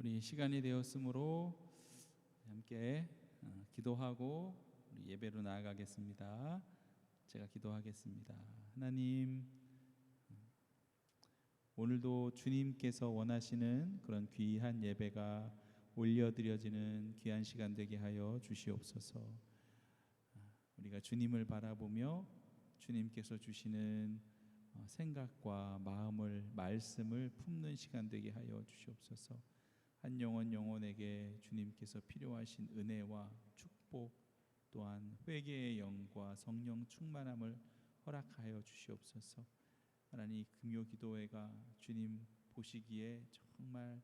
우리 시간이 되었으므로 함께 기도하고 우리 예배로 나아가겠습니다. 제가 기도하겠습니다. 하나님, 오늘도 주님께서 원하시는 그런 귀한 예배가 올려드려지는 귀한 시간 되게 하여 주시옵소서. 우리가 주님을 바라보며 주님께서 주시는 생각과 마음을, 말씀을 품는 시간 되게 하여 주시옵소서. 한 영혼 영혼에게 주님께서 필요하신 은혜와 축복, 또한 회개의 영과 성령 충만함을 허락하여 주시옵소서. 하나님, 금요 기도회가 주님 보시기에 정말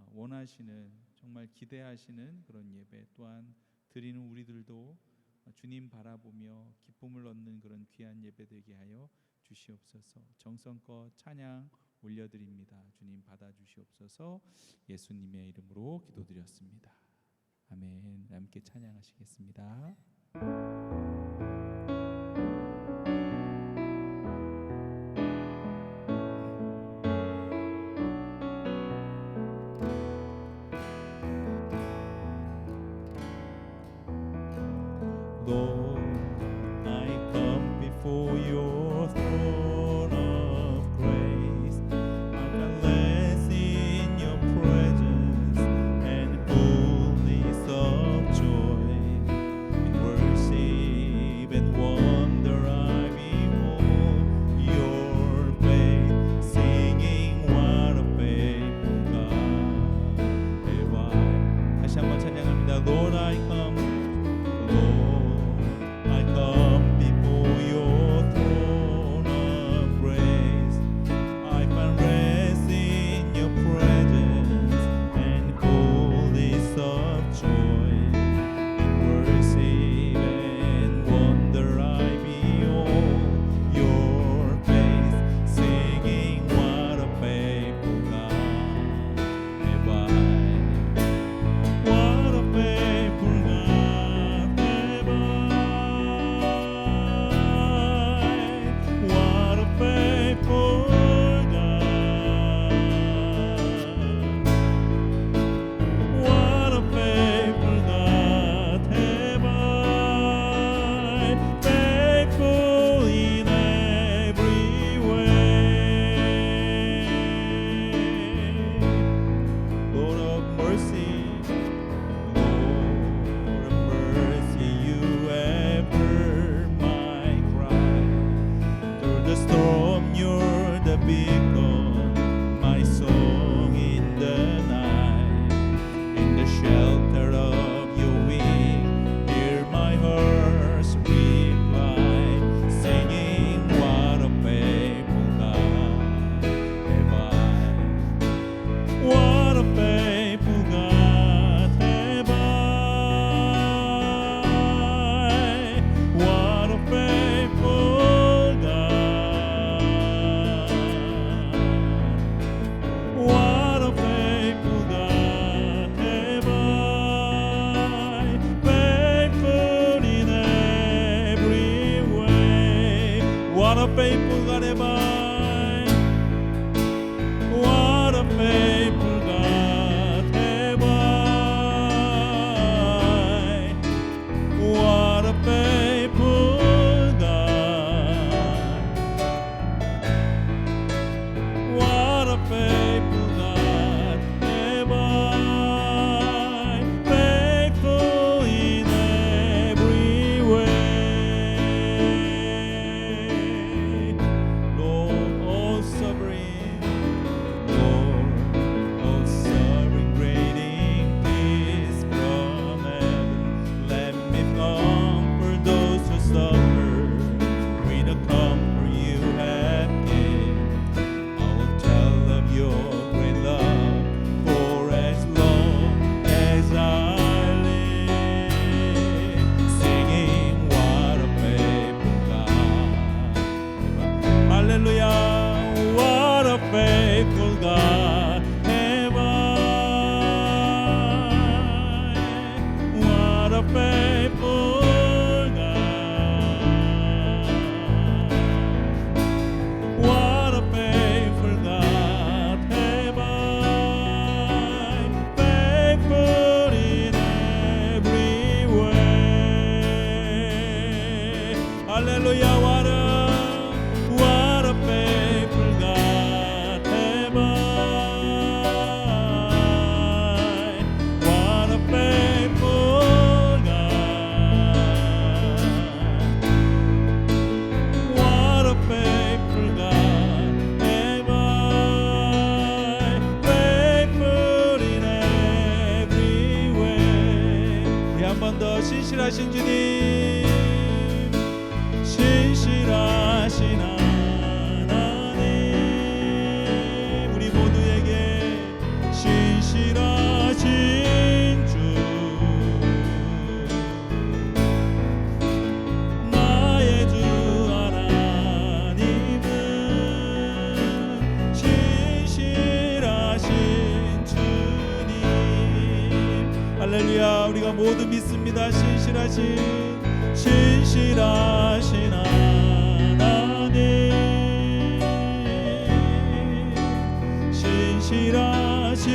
원하시는, 정말 기대하시는 그런 예배, 또한 드리는 우리들도 주님 바라보며 기쁨을 얻는 그런 귀한 예배 되게 하여 주시옵소서. 정성껏 찬양 올려드립니다. 주님 받아주시옵소서. 예수님의 이름으로 기도드렸습니다. 아멘. 함께 찬양하시겠습니다. Lord, I come before your throne of grace. I can rest in your presence and fullness of joy. In worship and wonder I behold your face, singing what a faithful God have I. 다시 한번 찬양합니다. Lord, I come. Faithful God am I. What a faithful God am I. What a faithful God. What a faithful God am I. Faithful in every way. Lord, 우리가 모두 믿습니다. 신실하신 하나님, 신실하신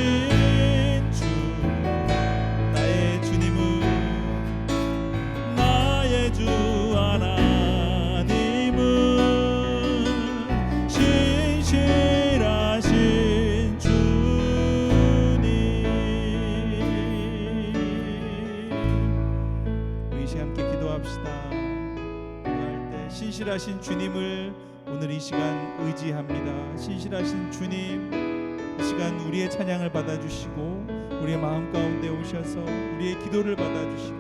주, 나의 주님은, 나의 주 하나님은 신실하신 주님. 우리 이제 함께 기도합시다. 기도할 때 신실하신 주님을 오늘 이 시간 의지합니다. 신실하신 주님, 이 시간 우리의 찬양을 받아주시고 우리의 마음 가운데 오셔서 우리의 기도를 받아주시고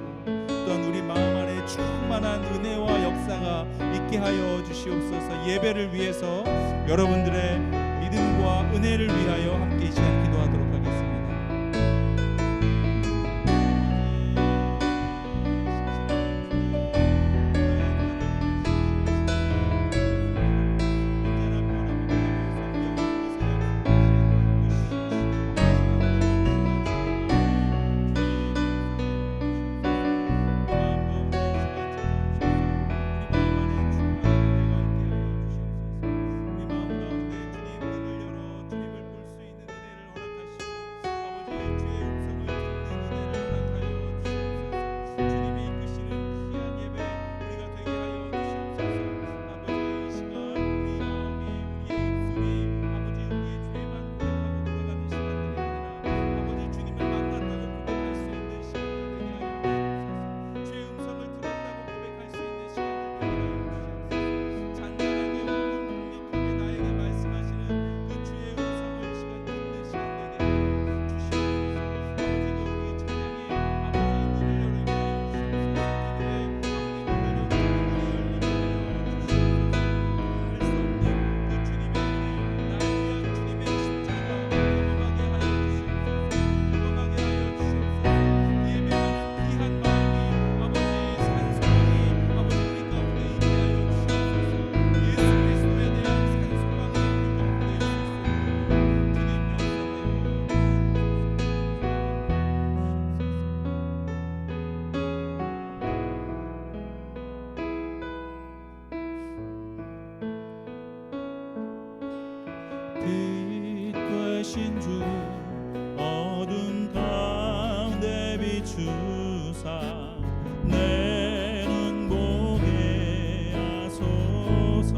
또한 우리 마음 안에 충만한 은혜와 역사가 있게 하여 주시옵소서. 예배를 위해서 여러분들의 믿음과 은혜를 위하여 함께 이 시간 기도하도록 하겠습니다. 빛 되신 주 어둠 가운데 비추사 내 눈 보게 하소서.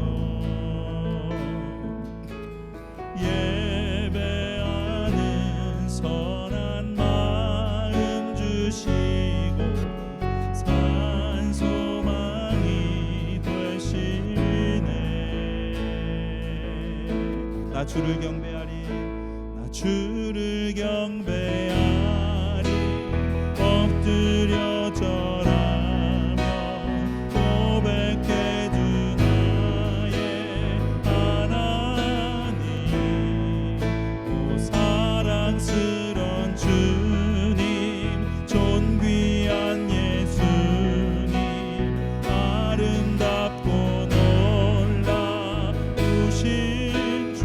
예배하는 선한 마음 주시고 산소망이 되시네. 나 주를 경배하리, 나 주를 경배하리. 엎드려 절하며 고백해주 나의 하나님. 오 사랑스런 주님, 존귀한 예수님, 아름답고 놀라우신 주.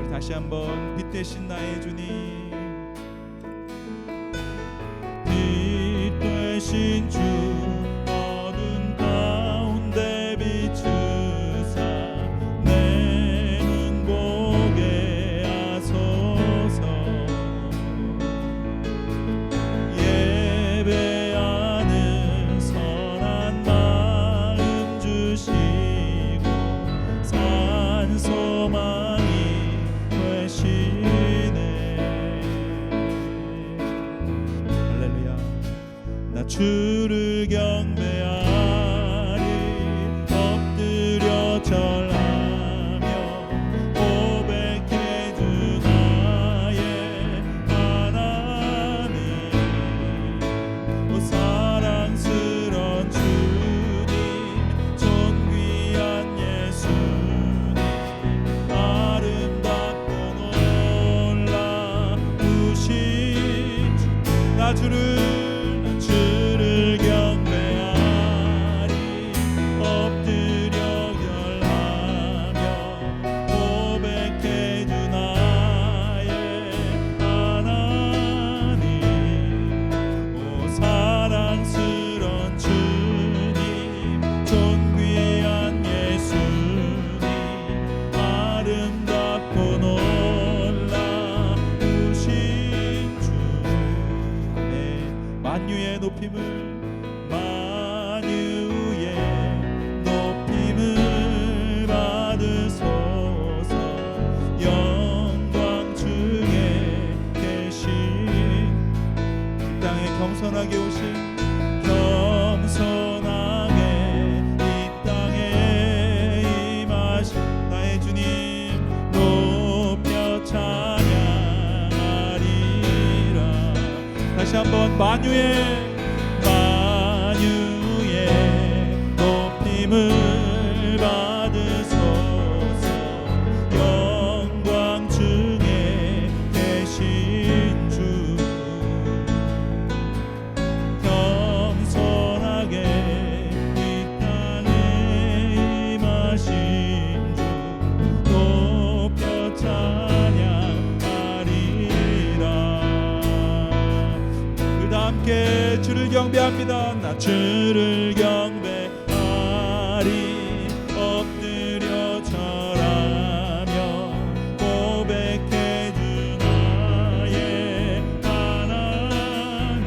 우리 다시 한번 빛 되신 나의 주님, 빛 되신 주 어둠 가운데 비추사 내 눈 보게 하소서. 예배하는 선한 마음 주시고 산소망이 되시네. 할렐루야. 나 주를 경배하리, 엎드려 절하며 고백해주 나의 하나님. 오 사랑스런 주님, 존귀한 예수님, 아름답고 놀라우신 주. 나 주를 만유의 높임을 받으소서. 영광 중에 계신 주 겸손하게 이 땅에 임하신 주 높여 찬양하리라. 그다 함께 주를 경배합니다. 나 주를 경배하리. 엎드려 절하며 고백해 주 나의 하나님.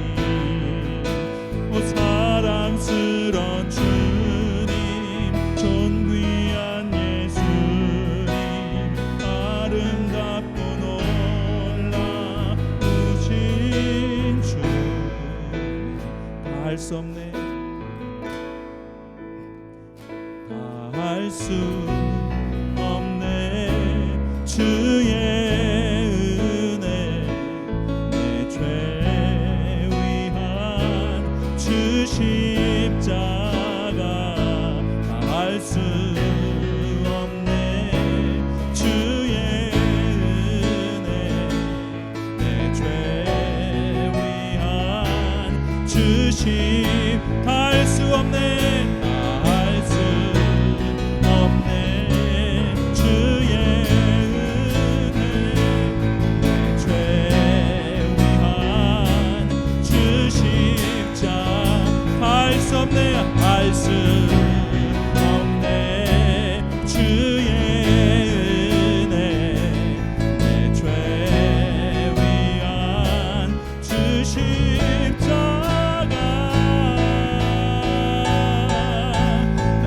오 사랑스런 주님, 존귀한 예수님, 아름답고 놀라우신 주. 다 할 수 없네, 다 할 수 없네. 주의 은혜 내 죄 위한 주 십자가. 다 할 수 없네. 주의 은혜 내 죄 위한 주 할 수 없네. 다 할 수 없네. 주의 은혜 내 죄 위한 주 십자가. 할 수 없네. 할 수 없네. 주의 은혜 내 죄 위한 주 십자가.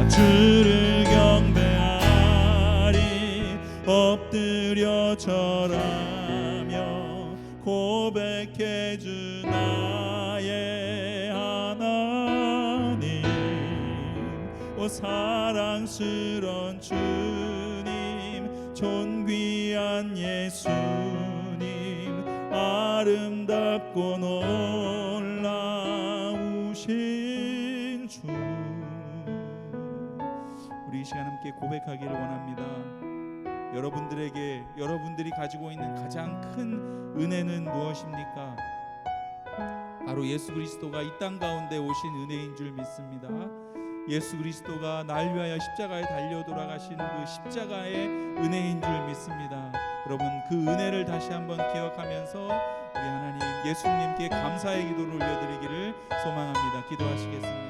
주를 경배하리. 엎드려 절하며 고백해 주 나의 하나님. 오 사랑스런 주님, 존귀한 예수님, 아름답고 놀라우신 주. 우리 이 시간 함께 고백하기를 원합니다. 여러분들이 가지고 있는 가장 큰 은혜는 무엇입니까? 바로 예수 그리스도가 이 땅 가운데 오신 은혜인 줄 믿습니다. 예수 그리스도가 날 위하여 십자가에 달려 돌아가신 그 십자가의 은혜인 줄 믿습니다. 여러분, 그 은혜를 다시 한번 기억하면서 우리 하나님 예수님께 감사의 기도를 올려드리기를 소망합니다. 기도하시겠습니다.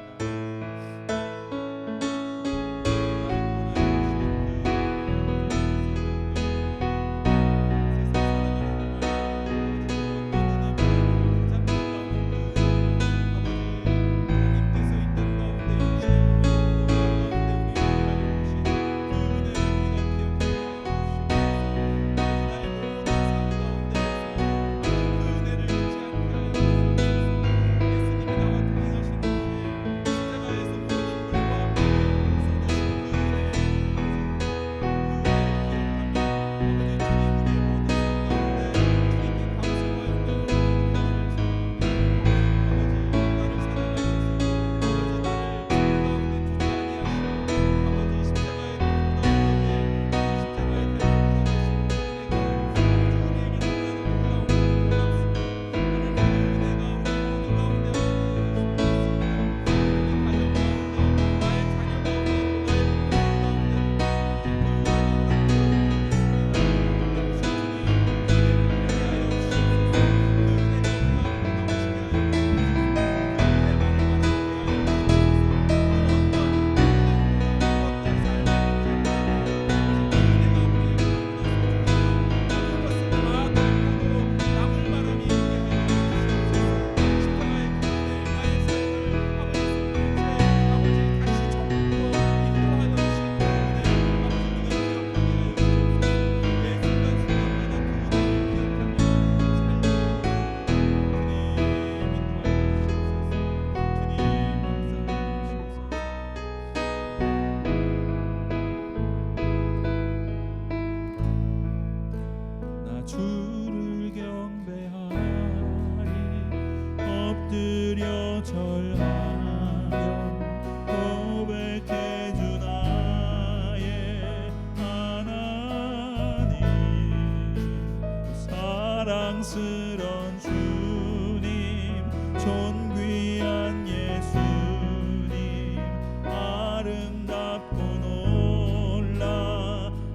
영광스러운 주님, 존귀한 예수님, 아름답고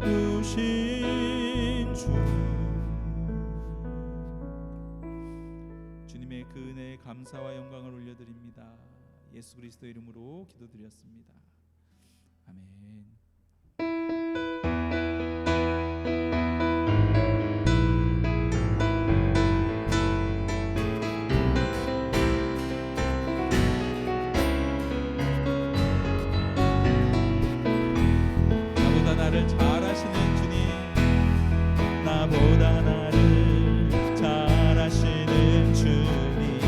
놀라우신 주. 주님의 그 은혜에 감사와 영광을 올려드립니다. 예수 그리스도 이름으로 기도드렸습니다. 아멘. 나보다 나를 잘 아시는 주님, 나보다 나를 잘 아시는 주님,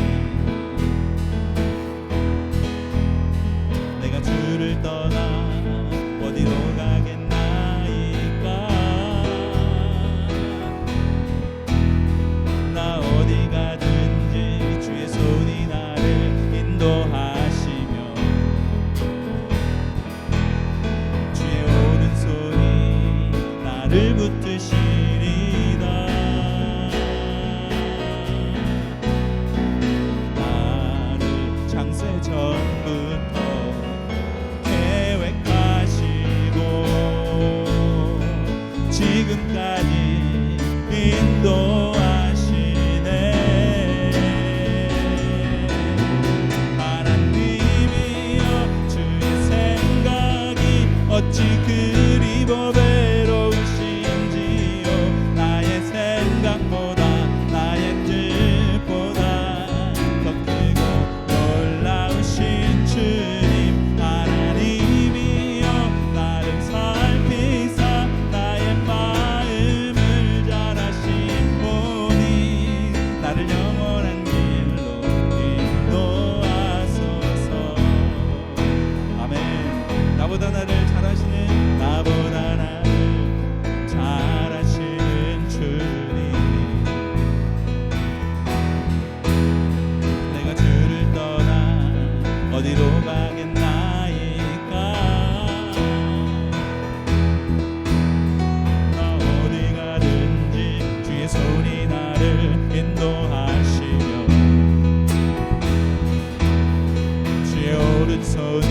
내가 주를 떠나 어디로 가겠나이까. 나 어디 가든지 주의 손이 나를 인도하시며 주의 오른손이 나를 붙드시리다. 나를 창세 전부터 지금까지 인도하시네. 하나님이여, 주의 생각이 어찌 그리 보배로우신지요. 나의 생각보다 나의 뜻보다 더 크고 놀라우신 주님, 하나님이여, 나를 살피사 나를 영원한 길로 인도하소서. 아멘. 나보다 나를 잘하시는, 나보다 나를 잘하시는 주님, 내가 주를 떠나 어디로 가겠나이까. 나 어디 가든지 주의 손이 나를 인도하시며 주의 오른손이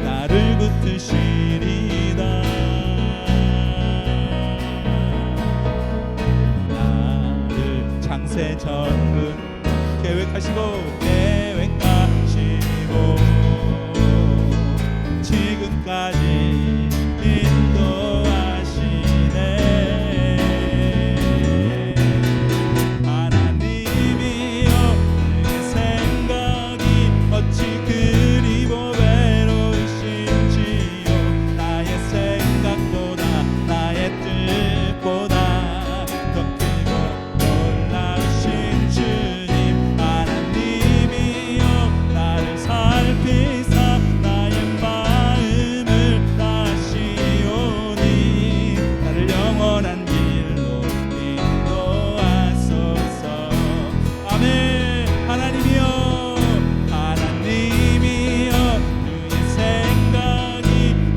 나를 붙드시리다. 나를 창세 전부 계획하시고 지금까지 인도하시네. 어찌 그리 보배로우신지요. 나의 생각보다 나의 뜻보다 더 크고 놀라우신 주님, 하나님이여, 나를 살피사 나의 마음을 다시오니 나를 영원한 길로 인도하소서. 아멘. 하나님이여,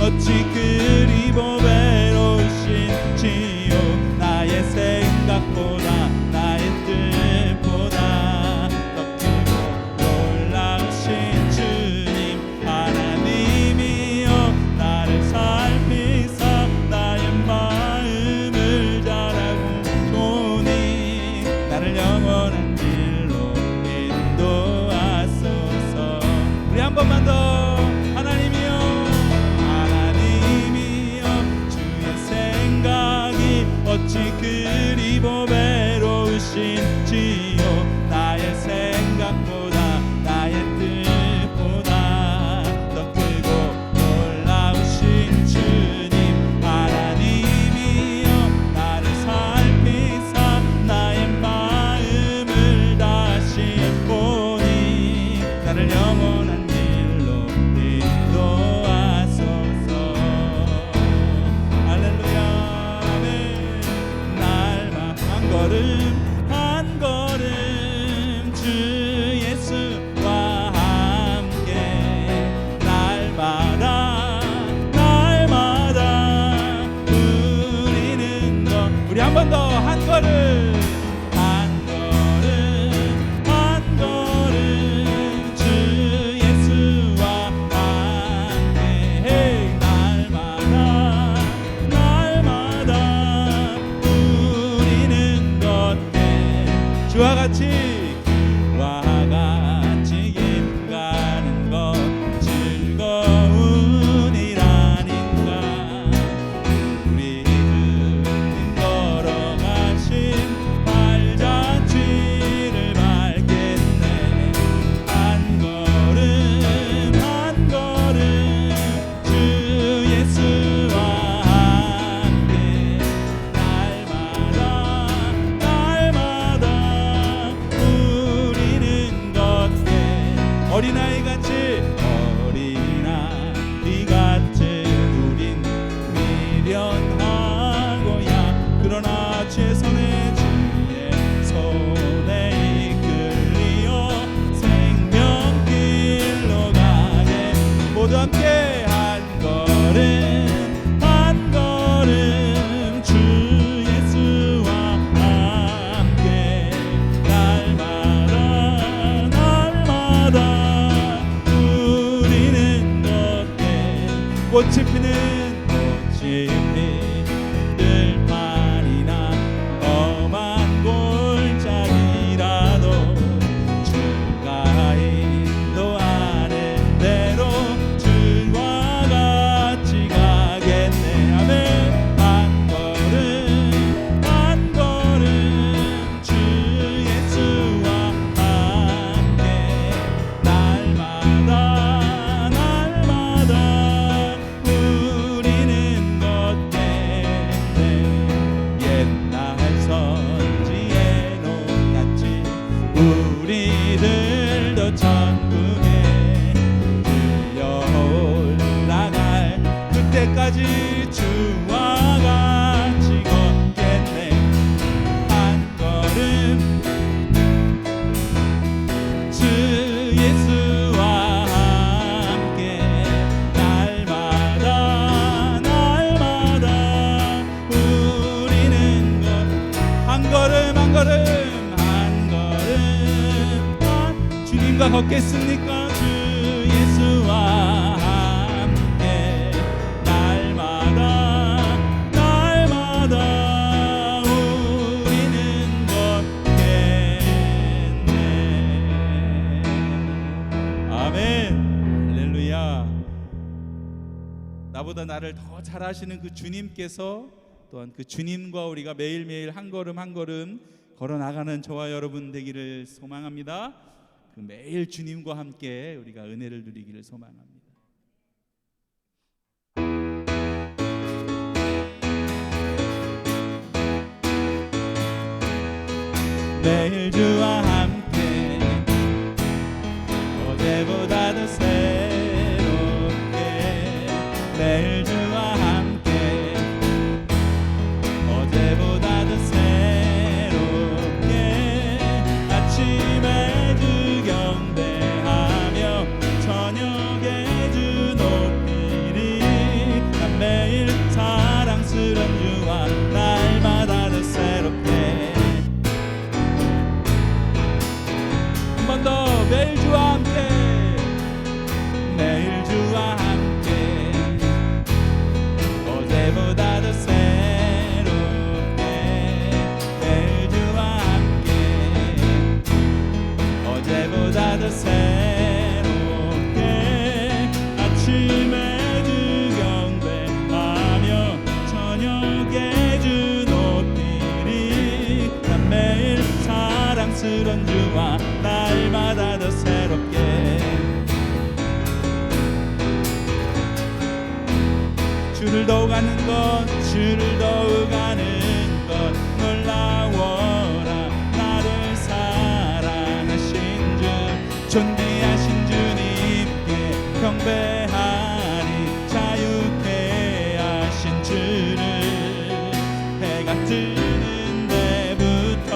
어찌 그리 보배로우신지요. 나의 생각보다 나의 뜻보다 더 크고 놀라우신 주님, 하나님이여, 나를 살피사 나의 마음을 잘 알고 보니 나를 영원한 길로 인도하소서. 우리 한 번만 더. 어찌 그리 보배로우신지요. 나의 생각보다 나의 뜻보다 더 크고 놀라우신 주님, 하나님이여, 나를 살피사 나의 마음을 다시 보니 나를 영원한 길로 인도하소서. 할렐루야. 한 걸음 주 예수와 함께 날마다 우리는 너. 우리 한 번 더. 한 걸음 같이 그와 같이 임가는 것 즐거운 일 아닌가. 우리 주님 걸어가신 발자취를 밟겠네. 한 걸음 한 걸음 주 예수와 함께 날마다 우리는 걷게. 어린아이같이 우린 미련하고야 그러나 최선의 주의 손에 이끌리어 생명길로 가게. 모두 함께 한 걸음 한 걸음 주 예수와 함께 날마다 우리는 걷게. 꽃이 피는 들판이나 험한 골짜기라도 주가 인도하는 대로 주와 같이 가겠네. 아멘. 한 걸음 한 걸음 주 예수와 함께 날마다 우리는 걷겠네. 옛날 선지의 노같이 우리들도 천국에 들려 올라갈 그때까지 주와 같이 걷겠네. 한 걸음 주 예수와 함께 날마다 우리는 한 걸음 한 걸음 한 걸음 주님과 걷겠습니까? 주 예수와 함께 날마다 우리는 걷겠네. 아멘. 할렐루야. 나보다 나를 더 잘 아시는 그 주님께서 또한 그 주님과 우리가 매일매일 한 걸음 한 걸음 걸어 나가는 저와 여러분 되기를 소망합니다. 그 매일 주님과 함께 우리가 은혜를 누리기를 소망합니다. 매일 주와 함께 어제보다 더 새롭게. 매일 주와 함께 어제보다 더 새롭게. 아침에 주 경배하며 저녁에 주 높이리. 난 매일 사랑스런 주와 날마다 더 새롭게. 한 번 더. 매일 주와 함께 매일 주와 함께 어제보다 더 새롭게. 매일 주와 함께 어제보다 더 새롭게. 아침에 주 경배하며 저녁에 주 높이리. 난 매일 사랑스런 주와 날마다 더 새롭게. 주를 더욱 아는 것 주를 더욱 아는 것 놀라워라. 나를 사랑하신 주 존귀하신 주님께 경배하리. 자유케 하신 주를 해가 뜨는 데부터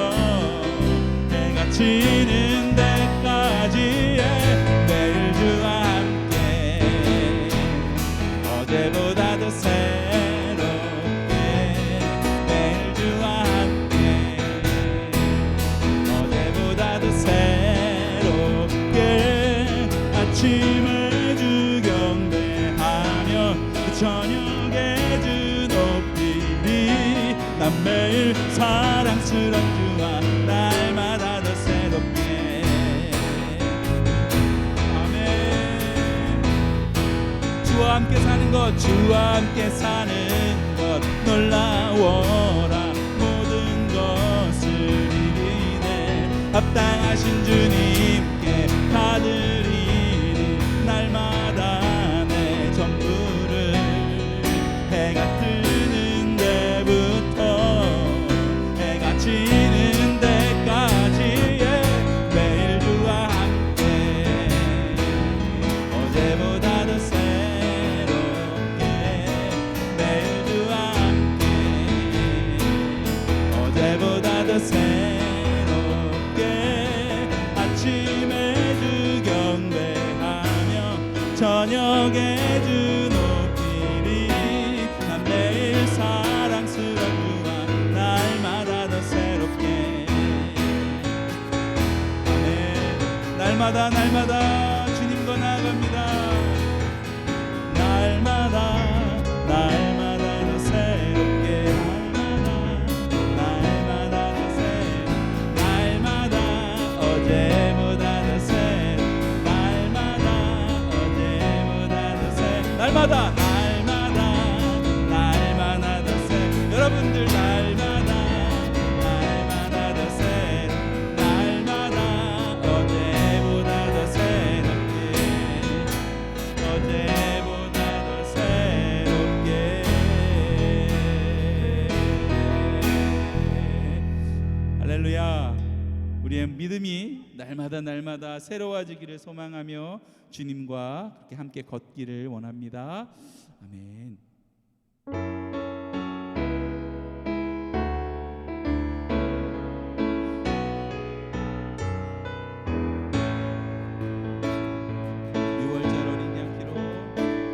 해가 지는 데까지의 매일 주와 함께 어제보다 더 새롭게. 매일 주와 함께 어제보다 더 새롭게. 아침에 주 경배하며 저녁에 주 높이리. 난 매일 사랑스런 주와 날마다 더 함께 사는 것, 주와 함께 사는 것 놀라워라. 모든 것을 이기네. 합당하신 주님께 다 드리리. 날마다 내 전부를 해가 뜨는 데부터 해가 지는 데까지 매일 주와 함께 어제보다 더 새롭게 매일 주와 함께 어제보다 더 새롭게 아침에 주 경배하며 저녁에 주 높이리. 난 매일 사랑스러운 주와 날마다 더 새롭게 아멘. 날마다 날마다 주님과 나아갑니다. 날마다 날마다 더 새롭게 날마다 더 새롭게 날마다 어제보다 더 새롭게 날마다 어제보다 더 새롭게 날마다 날마다 더 새롭게 여러분들 날마다 날마다 더 새롭게 날마다 어제보다 더 새롭게 어제보다 더 새롭게 할렐루야. 우리의 믿음이 날마다 날마다 새로워지기를 소망하며 주님과 그렇게 함께 걷기를 원합니다. 아멘.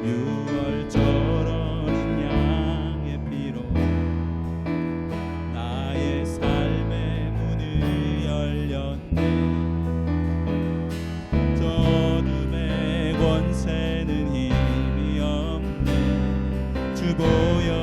6월절 어린 양의 피로 나의 삶의 문을 열렸네. 어둠의 권세는 힘이 없네. 주 보여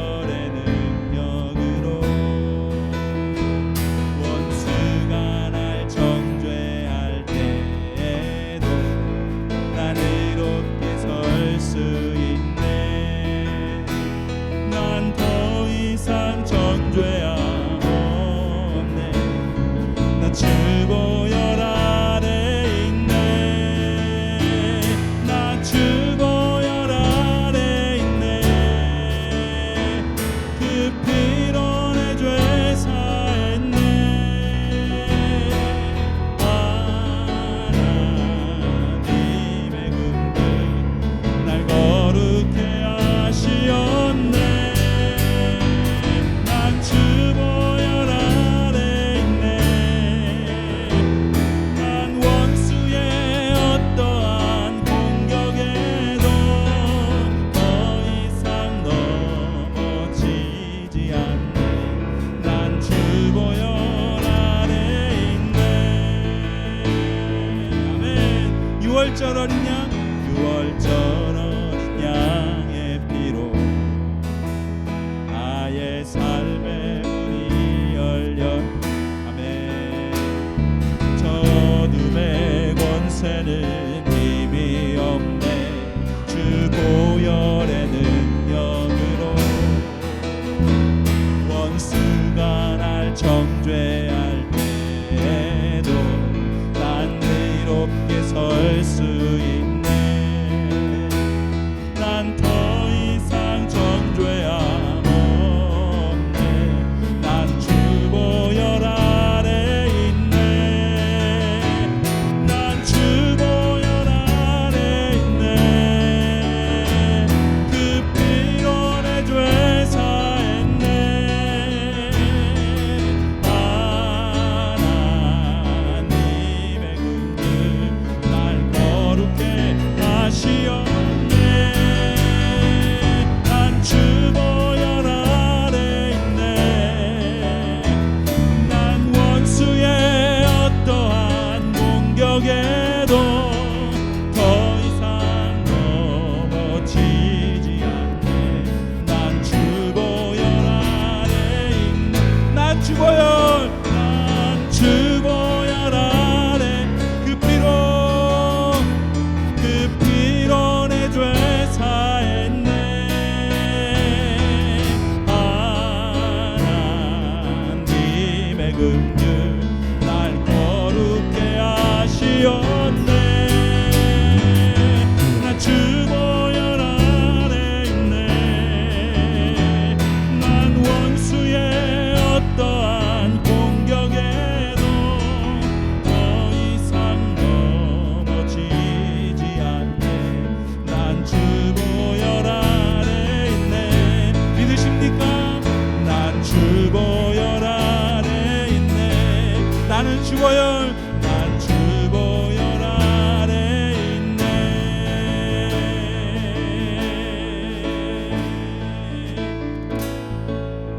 주보혈 난 주보혈 아래 있네.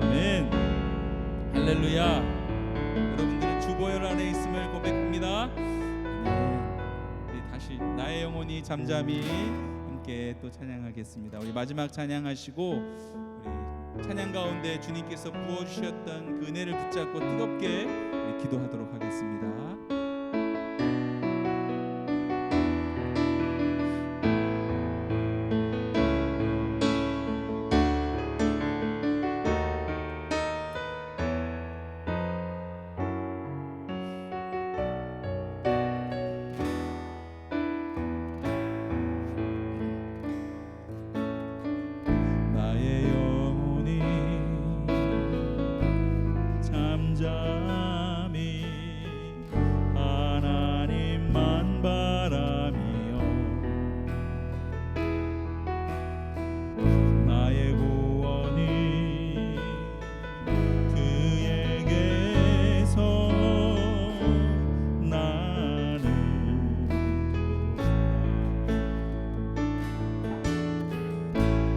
아멘. 할렐루야. 여러분들은 주보혈 안에 있음을 고백합니다. 우리 다시 나의 영혼이 잠잠히 함께 또 찬양하겠습니다. 우리 마지막 찬양하시고 우리 찬양 가운데 주님께서 부어주셨던 그 은혜를 붙잡고 뜨겁게 우리 기도하도록 하겠습니다. 잠잠히 하나님만 바라며 나의 구원이 그에게서 나는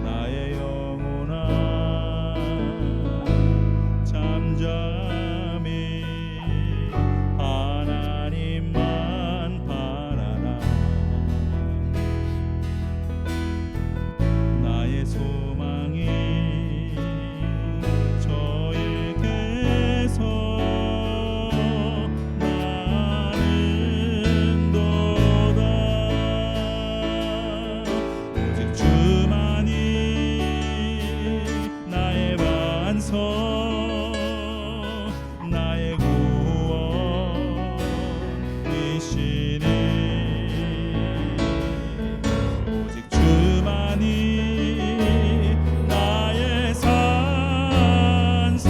나의 영혼아 잠잠 나의 구원이시니 오직 주만이 나의 산성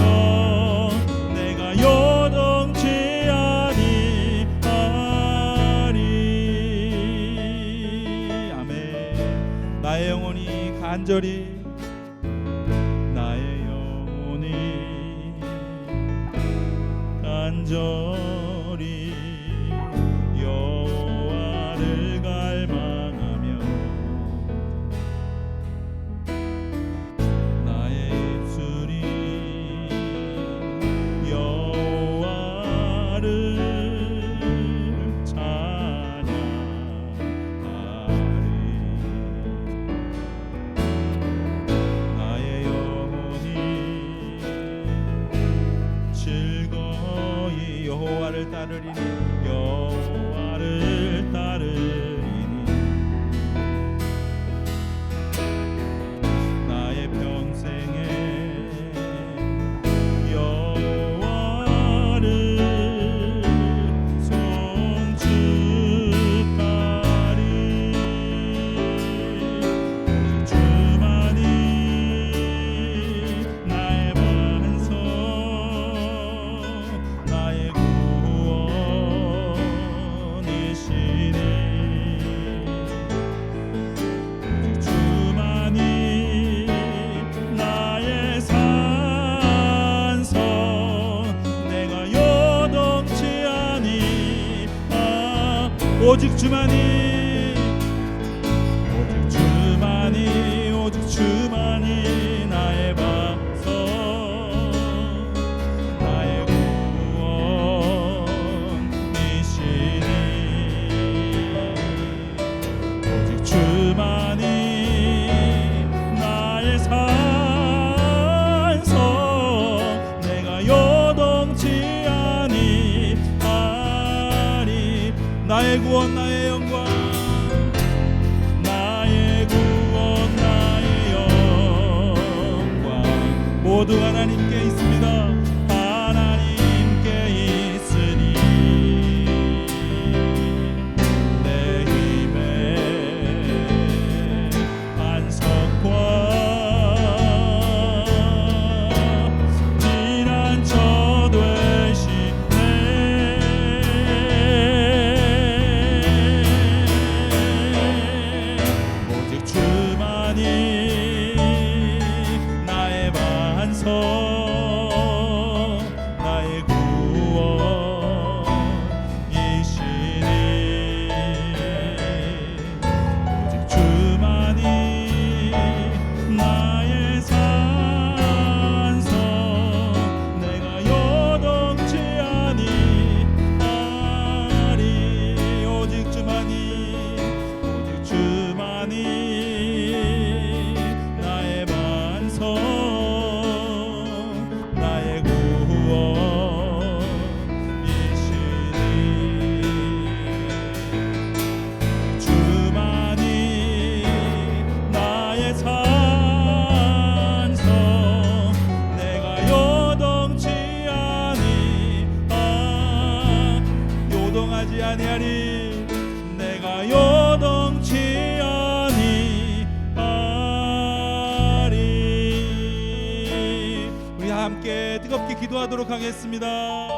내가 요동치 아니하리. 아멘. 나의 영혼이 간절히 간절히 여호와를 갈망하며 나의 입술이 여호와를 찬양하리. 나의 영혼이 즐거이 여호와를 따르리니 여호와를 따르리니 나의 평생에 여호와를 송축하리. 주만이 나의 반석 나의 구원이시니 주만이 나의 산성 내가 요동치 아니하. 오직 주만이 오직 주만이 나의 반석 나의 구원이시니 오직 주만이 나의 산성 내가 요동치 아니하리. 나의 구원 나의 영광 나의 구원 나의 영광 모두 하나님께 있습니다. 하나님께 있으니 내 힘의 반석과 피난처 되시네. 오직 주만이 나의 반석 아니하리. 내가 요동치 아니하리. 우리 함께 뜨겁게 기도하도록 하겠습니다.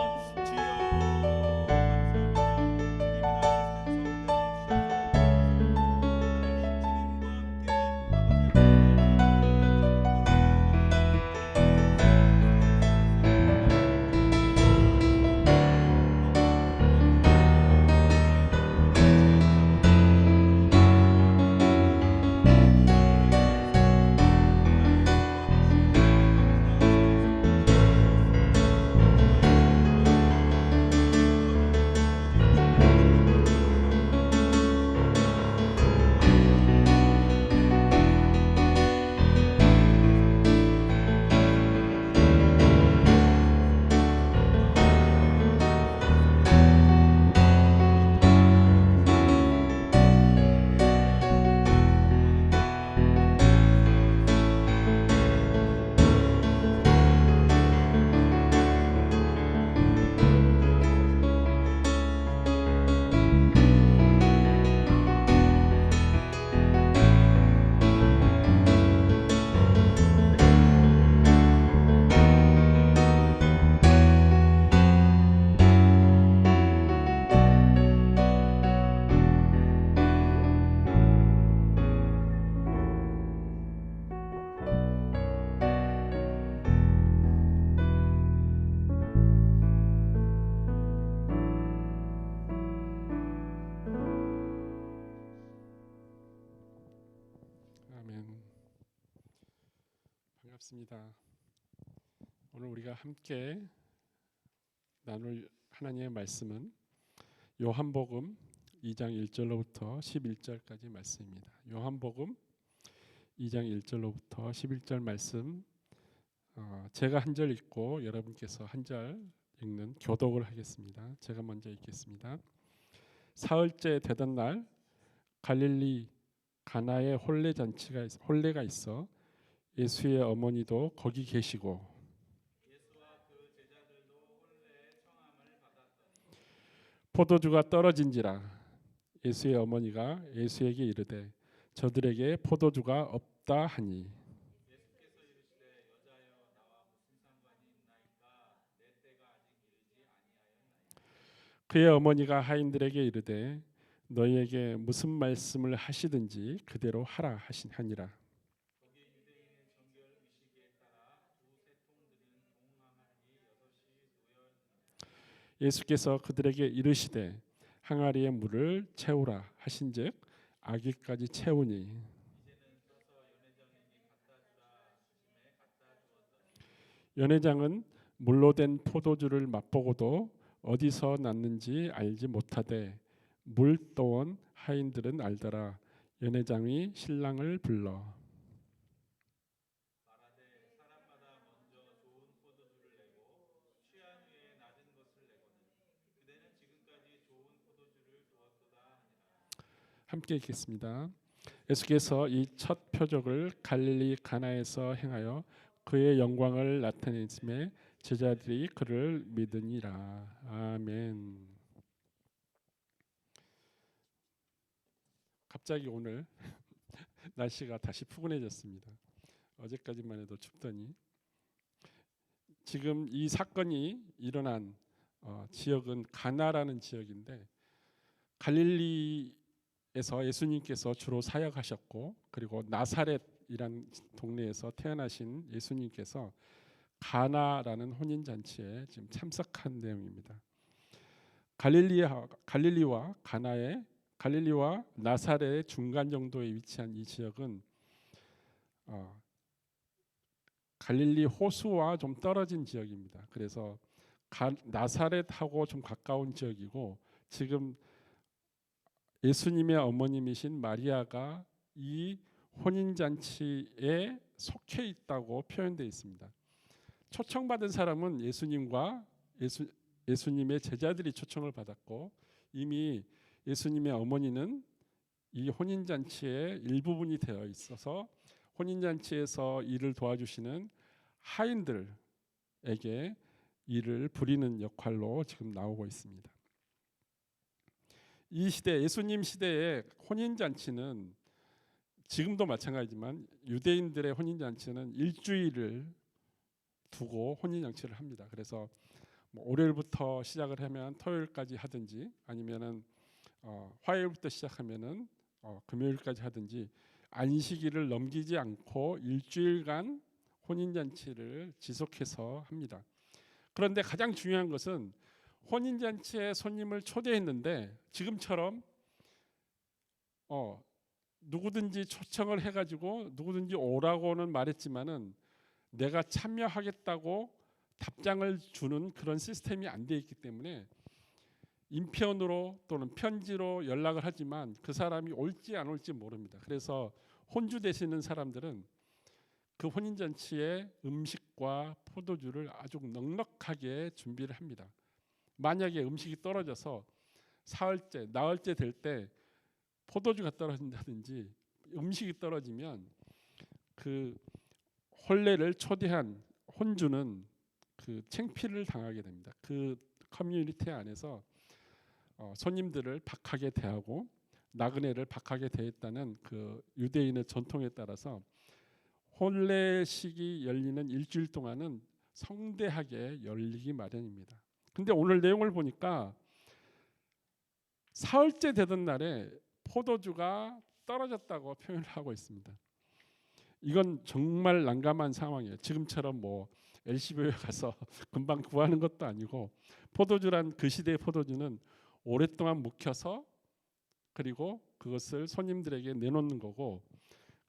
반갑습니다. 오늘 우리가 함께 나눌 하나님의 말씀은 요한복음 2장 1절로부터 11절까지 말씀입니다. 요한복음 2장 1절로부터 11절 말씀, 제가 한 절 읽고 여러분께서 한 절 읽는 교독을 하겠습니다. 제가 먼저 읽겠습니다. 사흘째 되던 날 갈릴리 가나에 혼례가 있어 예수의 어머니도 거기 계시고 포도주가 떨어진지라. 예수의 어머니가 예수에게 이르되 저들에게 포도주가 없다 하니 그의 어머니가 하인들에게 이르되 너희에게 무슨 말씀을 하시든지 그대로 하라 하니라. 예수께서 그들에게 이르시되 항아리에 물을 채우라 하신즉 아기까지 채우니 연회장은 물로 된 포도주를 맛보고도 어디서 났는지 알지 못하되 물 떠온 하인들은 알더라. 연회장이 신랑을 불러 함께 읽겠습니다. 예수께서 이 첫 표적을 갈릴리 가나에서 행하여 그의 영광을 나타내심에 제자들이 그를 믿으니라. 아멘. 갑자기 오늘 날씨가 다시 푸근해졌습니다. 어제까지만 해도 춥더니 지금 이 사건이 일어난 지역은 가나라는 지역인데 갈릴리에서 예수님께서 주로 사역하셨고 그리고 나사렛이란 동네에서 태어나신 예수님께서 가나라는 혼인잔치에 지금 참석한 내용입니다. 갈릴리와 나사렛의 중간 정도에 위치한 이 지역은 갈릴리 호수와 좀 떨어진 지역입니다. 그래서 나사렛하고 좀 가까운 지역이고 지금 예수님의 어머님이신 마리아가 이 혼인잔치에 속해 있다고 표현되어 있습니다. 초청받은 사람은 예수님의 제자들이 초청을 받았고 이미 예수님의 어머니는 이 혼인잔치의 일부분이 되어 있어서 혼인잔치에서 일을 도와주시는 하인들에게 일을 부리는 역할로 지금 나오고 있습니다. 이 시대 예수님 시대의 혼인 잔치는 지금도 마찬가지지만 유대인들의 혼인 잔치는 일주일을 두고 혼인 잔치를 합니다. 그래서 뭐 월요일부터 시작을 하면 토요일까지 하든지 아니면은 화요일부터 시작하면은 금요일까지 하든지 안식일을 넘기지 않고 일주일간 혼인 잔치를 지속해서 합니다. 그런데 가장 중요한 것은 혼인 잔치에 손님을 초대했는데 지금처럼 누구든지 초청을 해가지고 누구든지 오라고는 말했지만은 내가 참여하겠다고 답장을 주는 그런 시스템이 안 돼 있기 때문에 인편으로 또는 편지로 연락을 하지만 그 사람이 올지 안 올지 모릅니다. 그래서 혼주 되시는 사람들은 그 혼인잔치에 음식과 포도주를 아주 넉넉하게 준비를 합니다. 만약에 음식이 떨어져서 사흘째, 나흘째 될 때 포도주가 떨어진다든지 음식이 떨어지면 그 혼례를 초대한 혼주는 그 창피를 당하게 됩니다. 그 커뮤니티 안에서 손님들을 박하게 대하고 나그네를 박하게 대했다는 그 유대인의 전통에 따라서 혼례식이 열리는 일주일 동안은 성대하게 열리기 마련입니다. 근데 오늘 내용을 보니까 사흘째 되던 날에 포도주가 떨어졌다고 표현을 하고 있습니다. 이건 정말 난감한 상황이에요. 지금처럼 뭐 LCB에 가서 금방 구하는 것도 아니고 포도주란 그 시대의 포도주는 오랫동안 묵혀서 그리고 그것을 손님들에게 내놓는 거고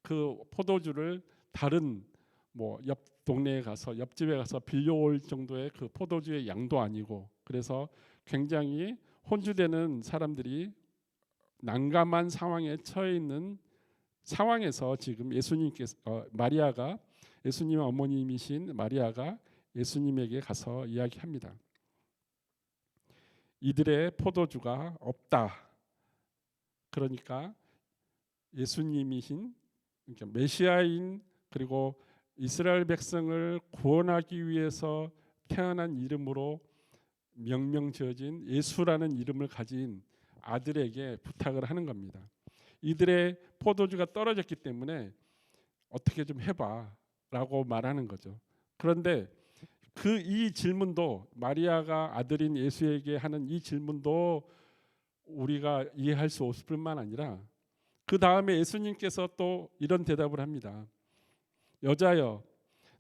그 포도주를 다른 뭐 옆 동네에 가서 옆집에 가서 빌려올 정도의 그 포도주의 양도 아니고 그래서 굉장히 혼주되는 사람들이 난감한 상황에 처해 있는 상황에서 지금 예수님께서 마리아가 예수님의 어머님이신 마리아가 예수님에게 가서 이야기합니다. 이들의 포도주가 없다. 그러니까 예수님이신 그러니까 메시아인 그리고 이스라엘 백성을 구원하기 위해서 태어난 이름으로 명명 지어진 예수라는 이름을 가진 아들에게 부탁을 하는 겁니다. 이들의 포도주가 떨어졌기 때문에 어떻게 좀 해봐라고 말하는 거죠. 그런데 그 이 질문도 마리아가 아들인 예수에게 하는 이 질문도 우리가 이해할 수 없을 뿐만 아니라 그 다음에 예수님께서 또 이런 대답을 합니다. 여자여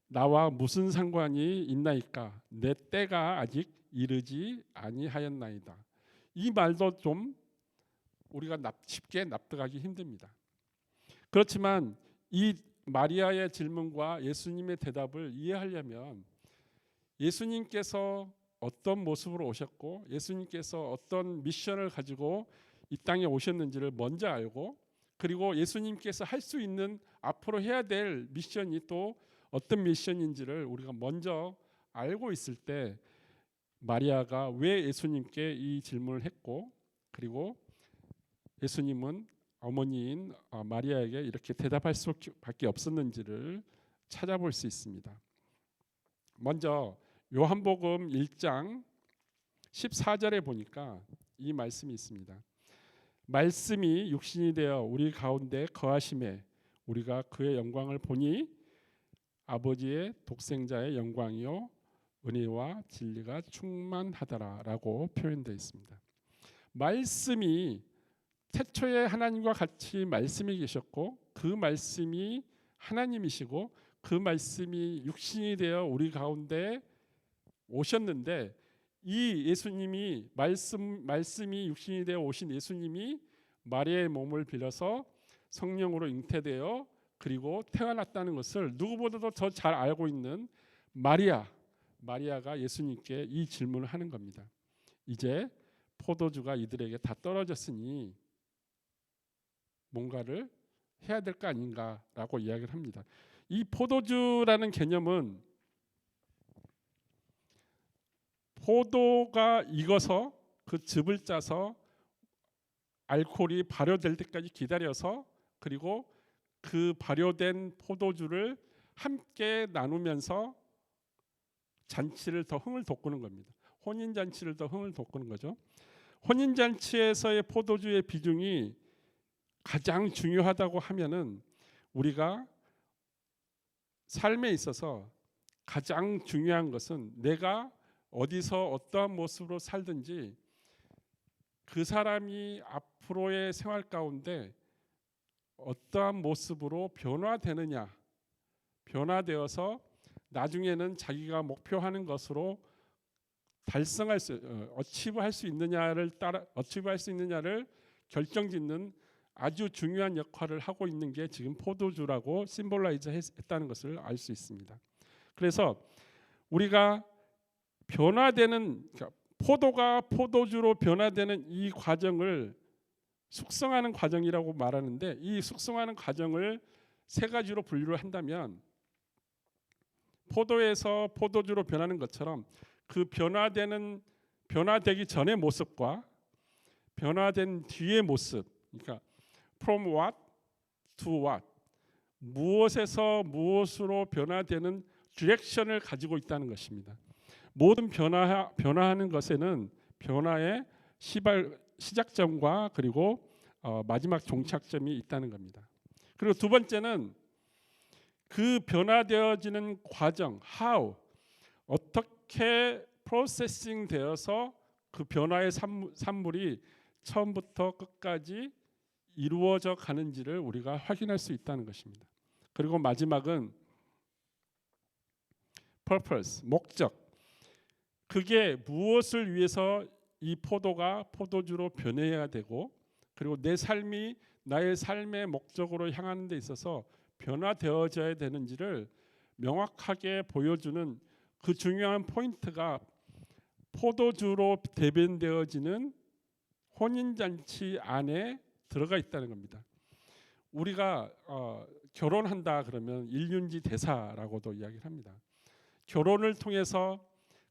나와 무슨 상관이 있나이까 내 때가 아직 이르지 아니하였나이다. 이 말도 좀 우리가 쉽게 납득하기 힘듭니다. 그렇지만 이 마리아의 질문과 예수님의 대답을 이해하려면 예수님께서 어떤 모습으로 오셨고 예수님께서 어떤 미션을 가지고 이 땅에 오셨는지를 먼저 알고 그리고 예수님께서 할 수 있는 앞으로 해야 될 미션이 또 어떤 미션인지를 우리가 먼저 알고 있을 때 마리아가 왜 예수님께 이 질문을 했고 그리고 예수님은 어머니인 마리아에게 이렇게 대답할 수밖에 없었는지를 찾아볼 수 있습니다. 먼저 요한복음 1장 14절에 보니까 이 말씀이 있습니다. 말씀이 육신이 되어 우리 가운데 거하심에 우리가 그의 영광을 보니 아버지의 독생자의 영광이요 은혜와 진리가 충만하더라라고 표현되어 있습니다. 말씀이 태초에 하나님과 같이 말씀이 계셨고 그 말씀이 하나님이시고 그 말씀이 육신이 되어 우리 가운데 오셨는데 이 예수님이 말씀이 육신이 되어 오신 예수님이 마리아의 몸을 빌어서 성령으로 잉태되어 그리고 태어났다는 것을 누구보다도 더 잘 알고 있는 마리아가 예수님께 이 질문을 하는 겁니다. 이제 포도주가 이들에게 다 떨어졌으니 뭔가를 해야 될 거 아닌가라고 이야기를 합니다. 이 포도주라는 개념은 포도가 익어서 그 즙을 짜서 알코올이 발효될 때까지 기다려서 그리고 그 발효된 포도주를 함께 나누면서 잔치를 더 흥을 돋구는 겁니다. 혼인 잔치를 더 흥을 돋구는 거죠. 혼인잔치에서의 포도주의 비중이 가장 중요하다고 하면은 우리가 삶에 있어서 가장 중요한 것은 내가 어디서 어떠한 모습으로 살든지 그 사람이 앞으로의 생활 가운데 어떠한 모습으로 변화되느냐, 변화되어서 나중에는 자기가 목표하는 것으로 달성할 수, 어치브할 수 있느냐를 어치브할 수 있느냐를 결정짓는 아주 중요한 역할을 하고 있는 게 지금 포도주라고 심볼라이즈 했다는 것을 알 수 있습니다. 그래서 우리가 변화되는, 그러니까 포도가 포도주로 변화되는 이 과정을 숙성하는 과정이라고 말하는데, 이 숙성하는 과정을 세 가지로 분류를 한다면 포도에서 포도주로 변하는 것처럼 그 변화되기 전의 모습과 변화된 뒤의 모습, 그러니까 from what to what, 무엇에서 무엇으로 변화되는 디렉션을 가지고 있다는 것입니다. 모든 변화하는 것에는 변화의 시작점과 그리고 마지막 종착점이 있다는 겁니다. 그리고 두 번째는 그 변화되어지는 과정, how, 어떻게 프로세싱 되어서 그 변화의 산물이 처음부터 끝까지 이루어져 가는지를 우리가 확인할 수 있다는 것입니다. 그리고 마지막은 purpose, 목적. 그게 무엇을 위해서 이 포도가 포도주로 변해야 되고, 그리고 내 삶이 나의 삶의 목적으로 향하는 데 있어서 변화되어져야 되는지를 명확하게 보여주는 그 중요한 포인트가 포도주로 대변되어지는 혼인잔치 안에 들어가 있다는 겁니다. 우리가 결혼한다 그러면 일륜지 대사라고도 이야기를 합니다. 결혼을 통해서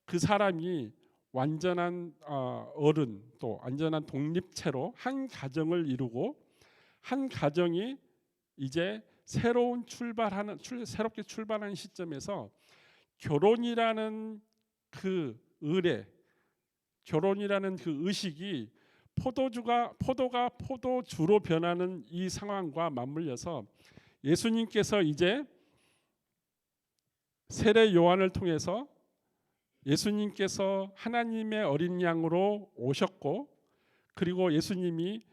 그 사람이 완전한 어른, 또 완전한 독립체로 한 가정을 이루고, 한 가정이 이제 새롭게 출발하는 시점에서 결혼이라는 그 의례, 결혼이라는 그 의식이 포도가 포도주로 변하는 이 상황과 맞물려서 예수님께서 이제 세례 요한을 통해서 예수님께서 하나님의 어린 양으로 오셨고, 그리고 예수님이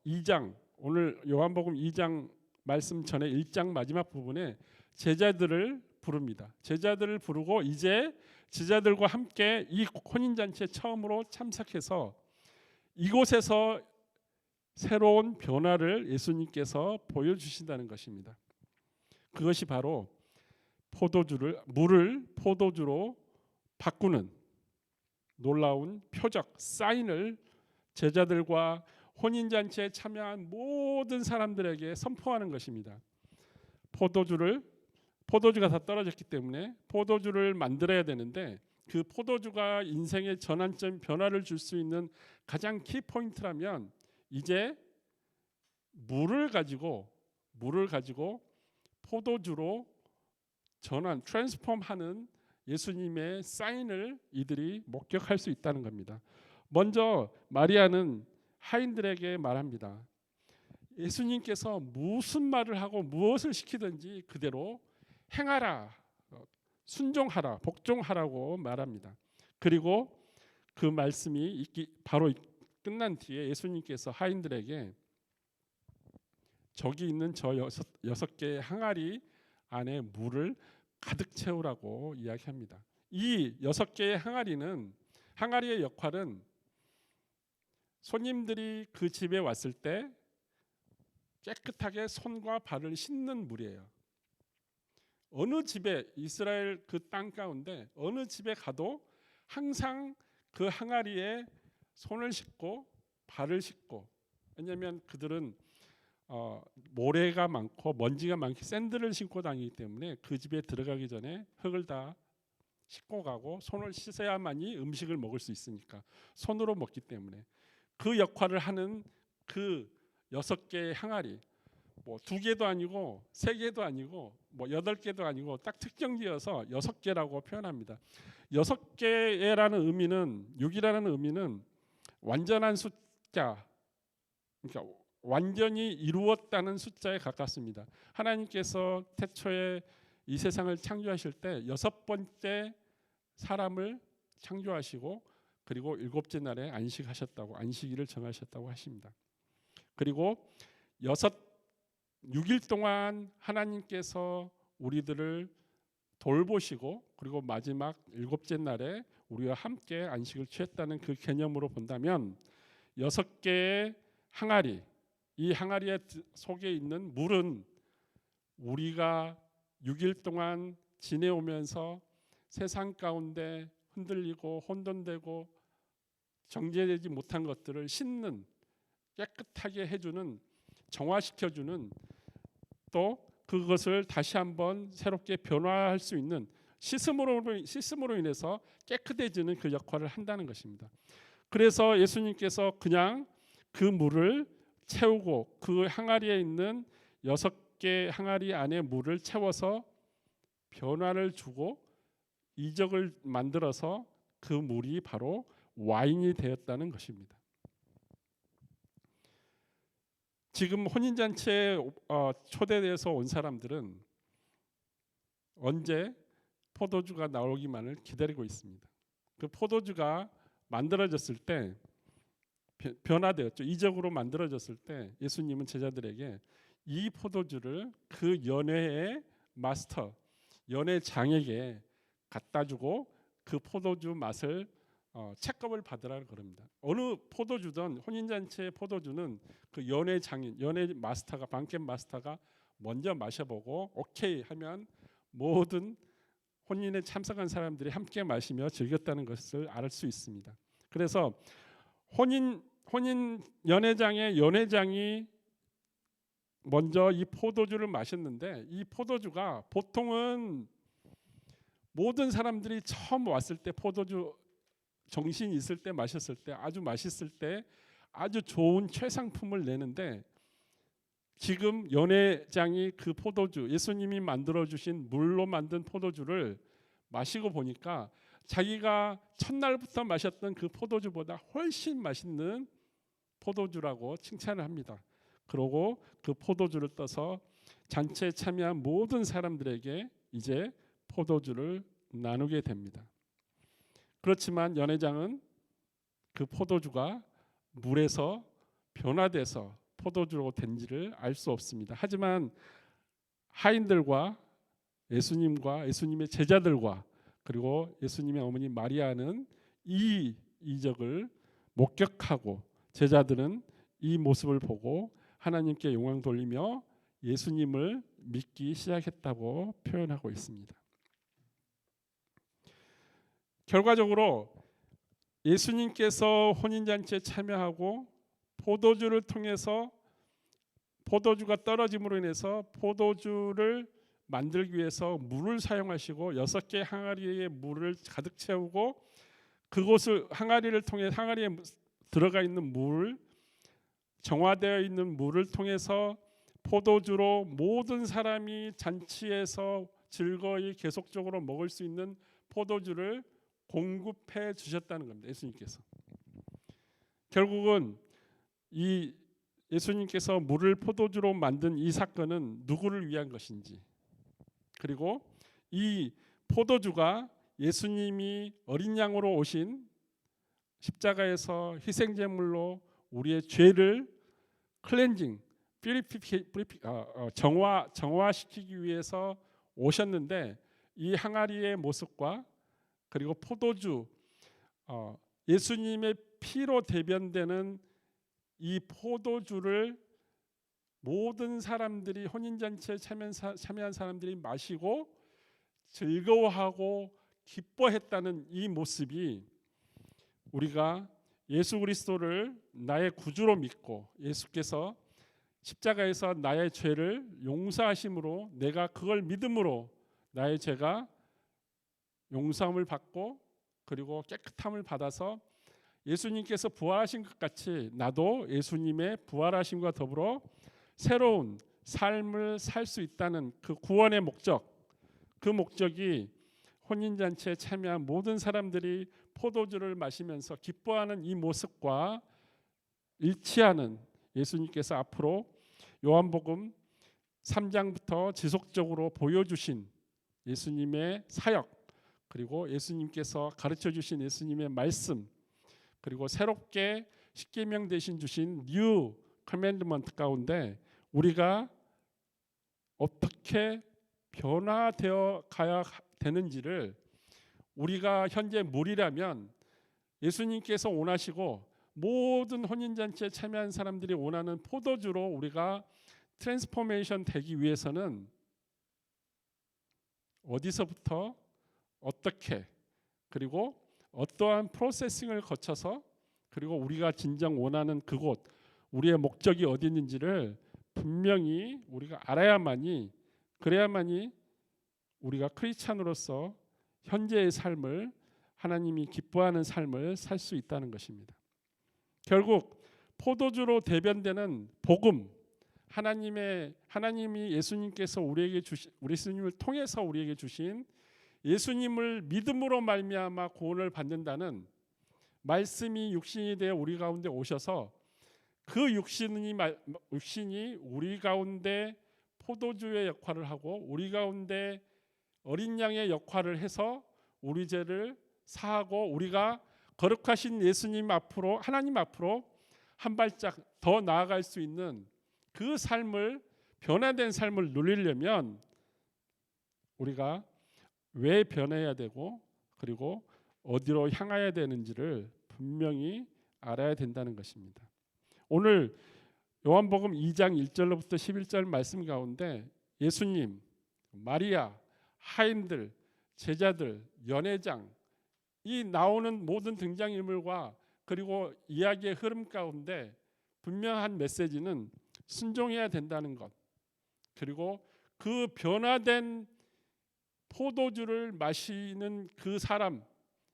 2장, 오늘 요한복음 2장 말씀 전에 1장 마지막 부분에 제자들을 부릅니다. 제자들을 부르고 이제 제자들과 함께 이 혼인잔치에 처음으로 참석해서 이곳에서 새로운 변화를 예수님께서 보여주신다는 것입니다. 그것이 바로 물을 포도주로 바꾸는 놀라운 표적, 사인을 제자들과 혼인잔치에 참여한 모든 사람들에게 선포하는 것입니다. 포도주가 다 떨어졌기 때문에 포도주를 만들어야 되는데, 그 포도주가 인생의 전환점, 변화를 줄 수 있는 가장 키포인트라면 이제 물을 가지고 포도주로 트랜스폼하는 예수님의 사인을 이들이 목격할 수 있다는 겁니다. 먼저 마리아는 하인들에게 말합니다. 예수님께서 무슨 말을 하고 무엇을 시키든지 그대로 행하라, 순종하라, 복종하라고 말합니다. 그리고 그 말씀이 바로 끝난 뒤에 예수님께서 하인들에게 저기 있는 저 6개의 항아리 안에 물을 가득 채우라고 이야기합니다. 이 6개의 항아리의 역할은 손님들이 그 집에 왔을 때 깨끗하게 손과 발을 씻는 물이에요. 어느 집에, 이스라엘 그 땅 가운데 어느 집에 가도 항상 그 항아리에 손을 씻고 발을 씻고, 왜냐하면 그들은 모래가 많고 먼지가 많기 샌들을 신고 다니기 때문에 그 집에 들어가기 전에 흙을 다 씻고 가고 손을 씻어야만이 음식을 먹을 수 있으니까 손으로 먹기 때문에 그 역할을 하는 그 6개의 항아리, 뭐 2개도 아니고 3개도 아니고 뭐 8개도 아니고 딱 특정지어서 6개라고 표현합니다. 6개라는 의미는, 6이라는 의미는 완전한 숫자, 그러니까 완전히 이루었다는 숫자에 가깝습니다. 하나님께서 태초에 이 세상을 창조하실 때 6번째 사람을 창조하시고 그리고 7째 날에 안식하셨다고, 안식일을 정하셨다고 하십니다. 그리고 6일 동안 하나님께서 우리들을 돌보시고 그리고 마지막 7째 날에 우리와 함께 안식을 취했다는 그 개념으로 본다면 6개의 항아리, 이 항아리 속에 있는 물은 우리가 6일 동안 지내오면서 세상 가운데 흔들리고 혼돈되고 정제되지 못한 것들을 씻는, 깨끗하게 해주는, 정화시켜주는, 또 그것을 다시 한번 새롭게 변화할 수 있는 씻음으로 인해서 깨끗해지는 그 역할을 한다는 것입니다. 그래서 예수님께서 그냥 그 물을 채우고 그 항아리에 있는 6개 항아리 안에 물을 채워서 변화를 주고 이적을 만들어서 그 물이 바로 와인이 되었다는 것입니다. 지금 혼인잔치에 초대돼서 온 사람들은 언제 포도주가 나오기만을 기다리고 있습니다. 그 포도주가 만들어졌을 때 변화되었죠. 이적으로 만들어졌을 때 예수님은 제자들에게 이 포도주를 그 연회의 마스터, 연회장에게 갖다 주고 그 포도주 맛을 책검을 받으라는 겁니다. 어느 포도주든 혼인잔치의 포도주는 그 연회장인, 연회 마스터가, 방켓 마스터가 먼저 마셔보고 오케이 하면 모든 혼인에 참석한 사람들이 함께 마시며 즐겼다는 것을 알 수 있습니다. 그래서 혼인 연회장의 연회장이 먼저 이 포도주를 마셨는데, 이 포도주가 보통은 모든 사람들이 처음 왔을 때 포도주 정신이 있을 때 마셨을 때 아주 맛있을 때 아주 좋은 최상품을 내는데, 지금 연회장이 그 포도주, 예수님이 만들어 주신 물로 만든 포도주를 마시고 보니까 자기가 첫날부터 마셨던 그 포도주보다 훨씬 맛있는 포도주라고 칭찬을 합니다. 그러고 그 포도주를 떠서 잔치에 참여한 모든 사람들에게 이제 포도주를 나누게 됩니다. 그렇지만 연회장은 그 포도주가 물에서 변화돼서 포도주로 된지를 알 수 없습니다. 하지만 하인들과 예수님과 예수님의 제자들과 그리고 예수님의 어머니 마리아는 이 이적을 목격하고 제자들은 이 모습을 보고 하나님께 영광 돌리며 예수님을 믿기 시작했다고 표현하고 있습니다. 결과적으로 예수님께서 혼인잔치에 참여하고 포도주를 통해서 포도주가 떨어짐으로 인해서 포도주를 만들기 위해서 물을 사용하시고 6개 항아리에 물을 가득 채우고 그곳을 항아리를 통해 항아리에 들어가 있는 물, 정화되어 있는 물을 통해서 포도주로 모든 사람이 잔치에서 즐거이 계속적으로 먹을 수 있는 포도주를 공급해 주셨다는 겁니다. 예수님께서. 결국은 이 예수님께서 물을 포도주로 만든 이 사건은 누구를 위한 것인지, 그리고 이 포도주가 예수님이 어린 양으로 오신 십자가에서 희생제물로 우리의 죄를 클렌징, 정화시키기 위해서 오셨는데, 이 항아리의 모습과 그리고 포도주, 예수님의 피로 대변되는 이 포도주를 모든 사람들이, 혼인잔치에 참여한 사람들이 마시고 즐거워하고 기뻐했다는 이 모습이, 우리가 예수 그리스도를 나의 구주로 믿고 예수께서 십자가에서 나의 죄를 용서하심으로 내가 그걸 믿음으로 나의 죄가 용서함을 받고 그리고 깨끗함을 받아서 예수님께서 부활하신 것 같이 나도 예수님의 부활하심과 더불어 새로운 삶을 살 수 있다는 그 구원의 목적, 그 목적이 혼인잔치에 참여한 모든 사람들이 포도주를 마시면서 기뻐하는 이 모습과 일치하는 예수님께서 앞으로 요한복음 3장부터 지속적으로 보여주신 예수님의 사역, 그리고 예수님께서 가르쳐 주신 예수님의 말씀, 그리고 새롭게 십계명 대신 주신 뉴 커맨드먼트 가운데 우리가 어떻게 변화되어 가야 되는지를, 우리가 현재 물이라면 예수님께서 원하시고 모든 혼인잔치에 참여한 사람들이 원하는 포도주로 우리가 트랜스포메이션 되기 위해서는 어디서부터 어떻게, 그리고 어떠한 프로세싱을 거쳐서, 그리고 우리가 진정 원하는 그곳, 우리의 목적이 어디 있는지를 분명히 우리가 알아야만이, 그래야만이 우리가 크리스찬으로서 현재의 삶을, 하나님이 기뻐하는 삶을 살 수 있다는 것입니다. 결국 포도주로 대변되는 복음, 하나님이 예수님께서 우리 예수님을 통해서 우리에게 주신 예수님을 믿음으로 말미암아 구원을 받는다는 말씀이 육신이 되어 우리 가운데 오셔서 그 육신이 우리 가운데 포도주의 역할을 하고 우리 가운데 어린 양의 역할을 해서 우리 죄를 사하고 우리가 거룩하신 예수님 앞으로, 하나님 앞으로 한 발짝 더 나아갈 수 있는 그 삶을, 변화된 삶을 누리려면 우리가 왜 변해야 되고 그리고 어디로 향해야 되는지를 분명히 알아야 된다는 것입니다. 오늘 요한복음 2장 1절로부터 11절 말씀 가운데 예수님, 마리아, 하인들, 제자들, 연회장, 이 나오는 모든 등장인물과 그리고 이야기의 흐름 가운데 분명한 메시지는 순종해야 된다는 것, 그리고 그 변화된 포도주를 마시는 그 사람,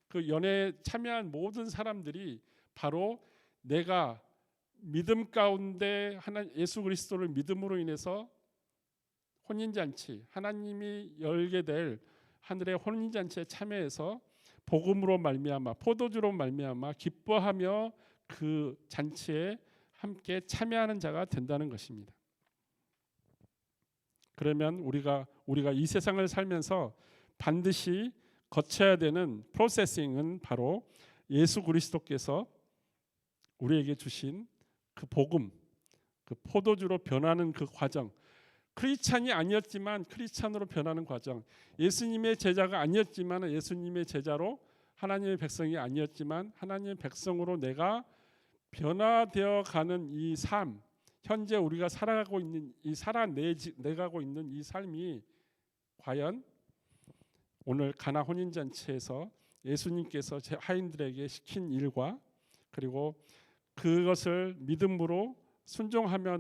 그 연회에 참여한 모든 사람들이 바로 내가 믿음 가운데 예수 그리스도를 믿음으로 인해서 혼인잔치, 하나님이 열게 될 하늘의 혼인잔치에 참여해서 복음으로 말미암아, 포도주로 말미암아 기뻐하며 그 잔치에 함께 참여하는 자가 된다는 것입니다. 그러면 우리가 이 세상을 살면서 반드시 거쳐야 되는 프로세싱은 바로 예수 그리스도께서 우리에게 주신 그 복음, 그 포도주로 변하는 그 과정, 크리스찬이 아니었지만 크리스찬으로 변하는 과정, 예수님의 제자가 아니었지만 예수님의 제자로, 하나님의 백성이 아니었지만 하나님의 백성으로 내가 변화되어 가는 이 삶, 현재 우리가 살아가고 있는 살아내가고 있는 이 삶이 과연 오늘 가나 혼인잔치에서 예수님께서 하인들에게 시킨 일과 그리고 그것을 믿음으로 순종하며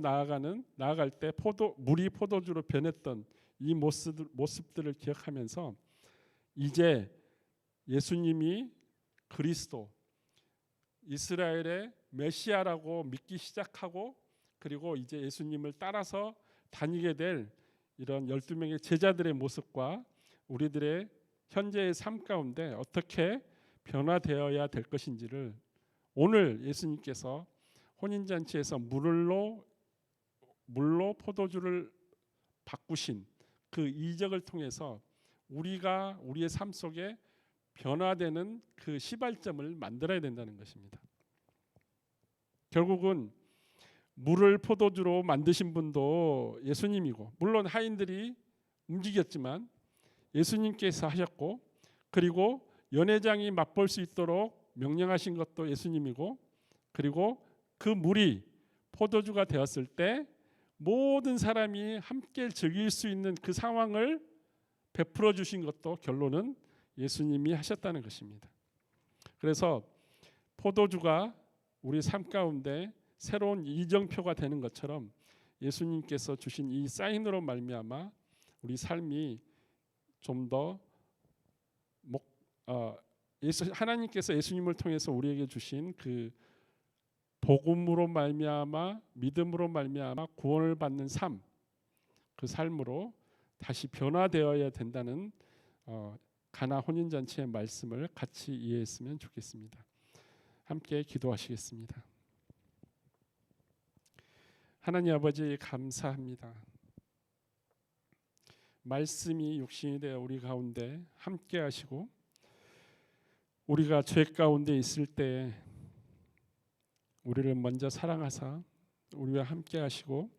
나아갈 때 물이 포도주로 변했던 이 모습들을 기억하면서 이제 예수님이 그리스도, 이스라엘의 메시아라고 믿기 시작하고 그리고 이제 예수님을 따라서 다니게 될 이런 12명의 제자들의 모습과 우리들의 현재의 삶 가운데 어떻게 변화되어야 될 것인지를 오늘 예수님께서 혼인잔치에서 물로 포도주를 바꾸신 그 이적을 통해서 우리가 우리의 삶 속에 변화되는 그 시발점을 만들어야 된다는 것입니다. 결국은 물을 포도주로 만드신 분도 예수님이고, 물론 하인들이 움직였지만 예수님께서 하셨고, 그리고 연회장이 맛볼 수 있도록 명령하신 것도 예수님이고, 그리고 그 물이 포도주가 되었을 때 모든 사람이 함께 즐길 수 있는 그 상황을 베풀어 주신 것도 결론은 예수님이 하셨다는 것입니다. 그래서 포도주가 우리 삶 가운데 새로운 이정표가 되는 것처럼 예수님께서 주신 이 사인으로 말미암아 우리 삶이 좀 더 하나님께서 예수님을 통해서 우리에게 주신 그 복음으로 말미암아 믿음으로 말미암아 구원을 받는 삶, 그 삶으로 다시 변화되어야 된다는 가나 혼인잔치의 말씀을 같이 이해했으면 좋겠습니다. 함께 기도하시겠습니다. 하나님 아버지, 감사합니다. 말씀이 육신이 되어 우리 가운데 함께 하시고, 우리가 죄 가운데 있을 때 우리를 먼저 사랑하사 우리와 함께 하시고,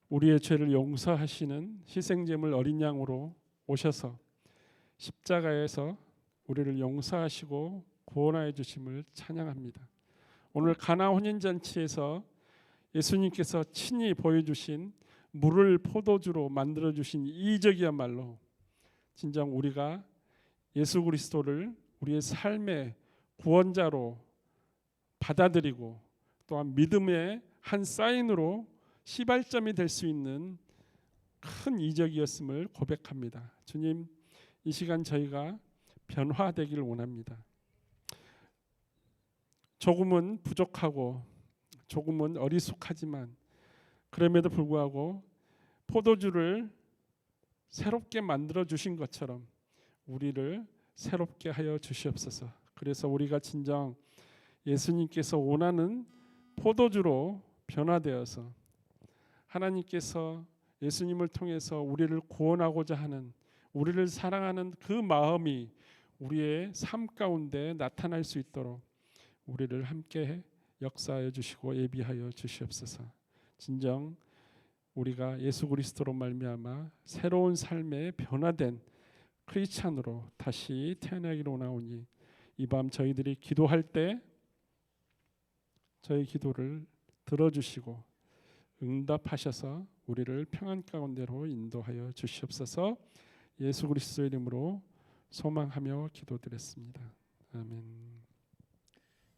우리의 죄를 용서하시는 희생제물 어린 양으로 오셔서 십자가에서 우리를 용서하시고 구원하여 주심을 찬양합니다. 오늘 가나 혼인잔치에서 예수님께서 친히 보여주신 물을 포도주로 만들어주신 이 이적이야말로 진정 우리가 예수 그리스도를 우리의 삶의 구원자로 받아들이고 또한 믿음의 한 사인으로 시발점이 될 수 있는 큰 이적이었음을 고백합니다. 주님, 이 시간 저희가 변화되기를 원합니다. 조금은 부족하고 조금은 어리숙하지만 그럼에도 불구하고 포도주를 새롭게 만들어 주신 것처럼 우리를 새롭게 하여 주시옵소서. 그래서 우리가 진정 예수님께서 원하는 포도주로 변화되어서 하나님께서 예수님을 통해서 우리를 구원하고자 하는, 우리를 사랑하는 그 마음이 우리의 삶 가운데 나타날 수 있도록 우리를 함께 역사하여 주시고 예비하여 주시옵소서. 진정 우리가 예수 그리스도로 말미암아 새로운 삶에 변화된 크리스찬으로 다시 태어나기를 원하오니, 이 밤 저희들이 기도할 때 저희 기도를 들어주시고 응답하셔서 우리를 평안 가운데로 인도하여 주시옵소서. 예수 그리스도의 이름으로 소망하며 기도드렸습니다. 아멘.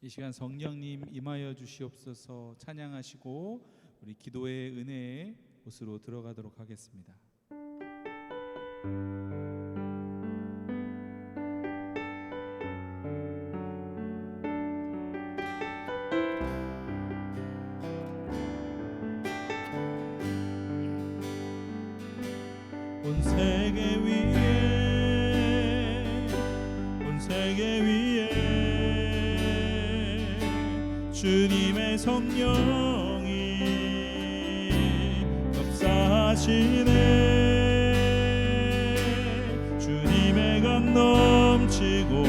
이 시간 성령님 임하여 주시옵소서 찬양하시고 우리 기도의 은혜의 곳으로 들어가도록 하겠습니다. 온 세계 위에 주님의 성령이 역사하시네. 주님의 감 넘치고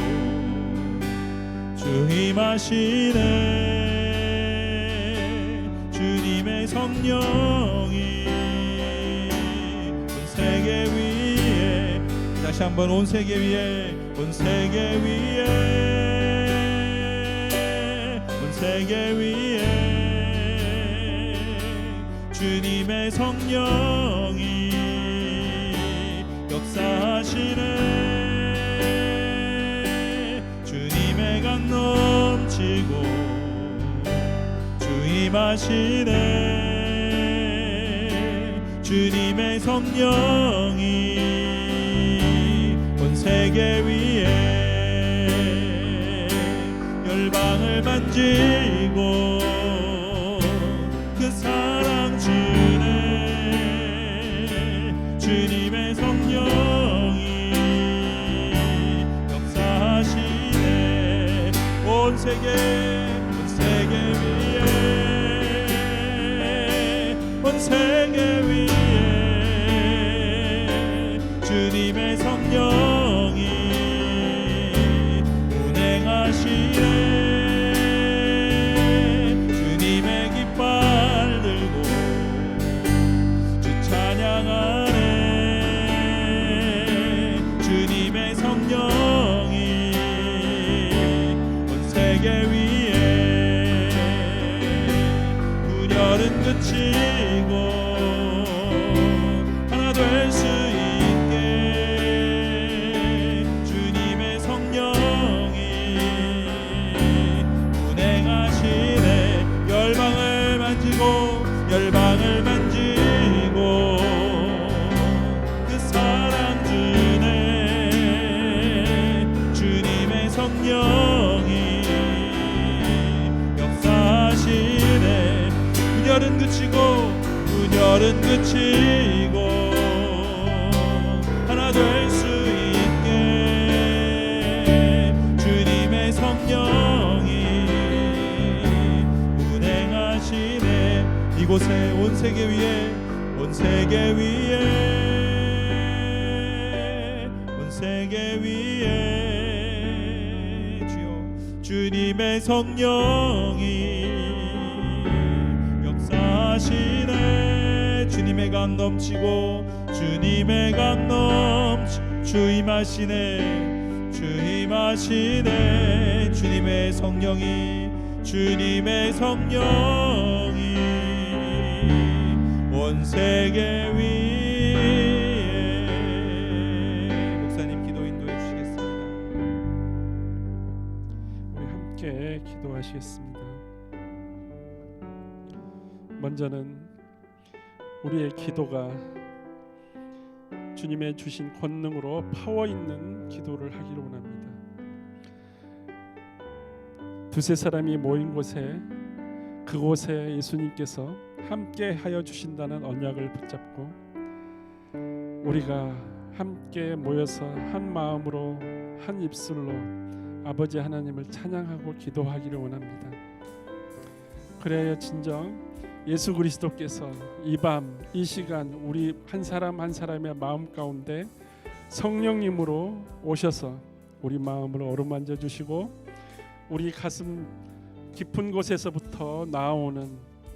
주 임하시네. 주님의 성령이 온 세계 위에, 다시 한번 온 세계 위에, 온 세계 위에, 세계 위에 주님의 성령이 역사하시네. 주님의 강 넘치고 주 임하시네. 주님의 성령이 온 세계 위에 열방을 만지고 그 사랑 주네. 주님의 성령이 역사하시네. 온 세계 위에, 온 세계 위에 주님의 성령이 운행하시네. 그치고 하나 될 수 있게 주님의 성령이 운행하시네. 열방을 만지고 그 사랑 주네. 주님의 성령이 역사하시네. 분열은 그치고 하나 될 수 있게 곳에 온 세계 위에 온 세계 위에 온 세계 위에 주여 주님의 성령이 역사하시네. 주님의 강 넘치고 주님의 강 넘치 주임하시네. 주임하시네. 주님의 성령이 온 세계 위에. 목사님 기도 인도해 주시겠습니다. 우리 함께 기도하시겠습니다. 먼저는 우리의 기도가 주님의 주신 권능으로 파워 있는 기도를 하기를 원합니다. 두세 사람이 모인 곳에 그곳에 예수님께서 함께 하여 주신다는 언약을 붙잡고 우리가 함께 모여서 한 마음으로 한 입술로 아버지 하나님을 찬양하고 기도하기를 원합니다. 그래야 진정 예수 그리스도께서 이 밤 이 시간 우리 한 사람 한 사람의 마음 가운데 성령님으로 오셔서 우리 마음을 어루만져 주시고 우리 가슴 깊은 곳에서부터 나오는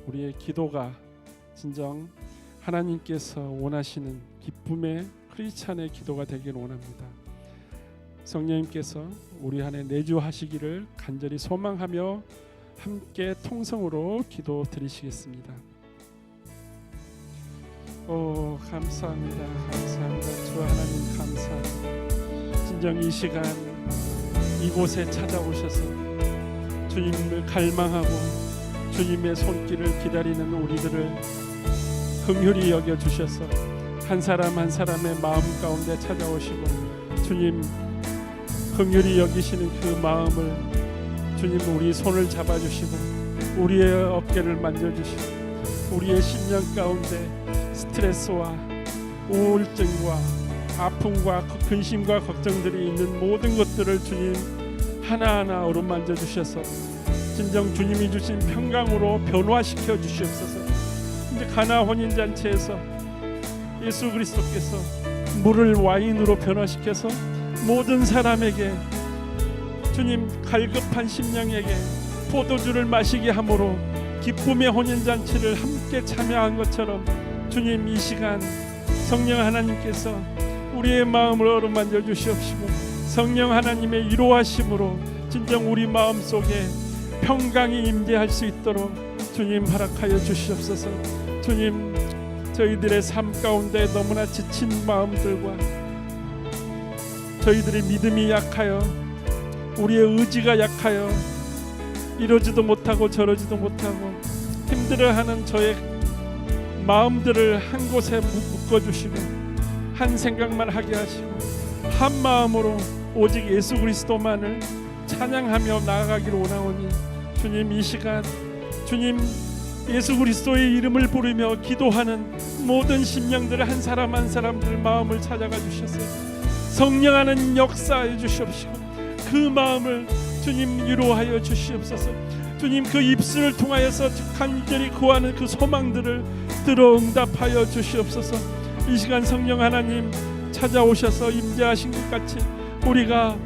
우리의 기도가 진정 하나님께서 원하시는 기쁨의 크리스찬의 기도가 되기를 원합니다. 성령님께서 우리 안에 내주하시기를 간절히 소망하며 함께 통성으로 기도 드리시겠습니다. 오 감사합니다. 감사합니다. 주 하나님 감사합니다. 진정 이 시간 이곳에 찾아오셔서 주님을 갈망하고 주님의 손길을 기다리는 우리들을 긍휼히 여겨 주셔서 한 사람 한 사람의 마음 가운데 찾아오시고 주님 긍휼히 여기시는 그 마음을 주님 우리 손을 잡아주시고 우리의 어깨를 만져주시고 우리의 심령 가운데 스트레스와 우울증과 아픔과 근심과 걱정들이 있는 모든 것들을 주님 하나하나 어루만져 주셔서 진정 주님이 주신 평강으로 변화시켜 주시옵소서. 이제 가나 혼인잔치에서 예수 그리스도께서 물을 와인으로 변화시켜서 모든 사람에게 주님 갈급한 심령에게 포도주를 마시게 함으로 기쁨의 혼인잔치를 함께 참여한 것처럼 주님 이 시간 성령 하나님께서 우리의 마음을 어루만져 주시옵시고 성령 하나님의 위로하심으로 진정 우리 마음속에 평강이 임재할 수 있도록 주님 허락하여 주시옵소서. 주님 저희들의 삶 가운데 너무나 지친 마음들과 저희들의 믿음이 약하여 우리의 의지가 약하여 이러지도 못하고 저러지도 못하고 힘들어하는 저의 마음들을 한 곳에 묶어주시고 한 생각만 하게 하시고 한 마음으로 오직 예수 그리스도만을 찬양하며 나아가기를 원하오니 주님 이 시간 주님 예수 그리스도의 이름을 부르며 기도하는 모든 심령들을 한 사람 한 사람들 마음을 찾아가 주셔서 성령 하나님 역사해 주시옵시고 그 마음을 주님 위로하여 주시옵소서. 주님 그 입술을 통하여서 간절히 구하는 그 소망들을 들어 응답하여 주시옵소서. 이 시간 성령 하나님 찾아오셔서 임재하신 것 같이 우리가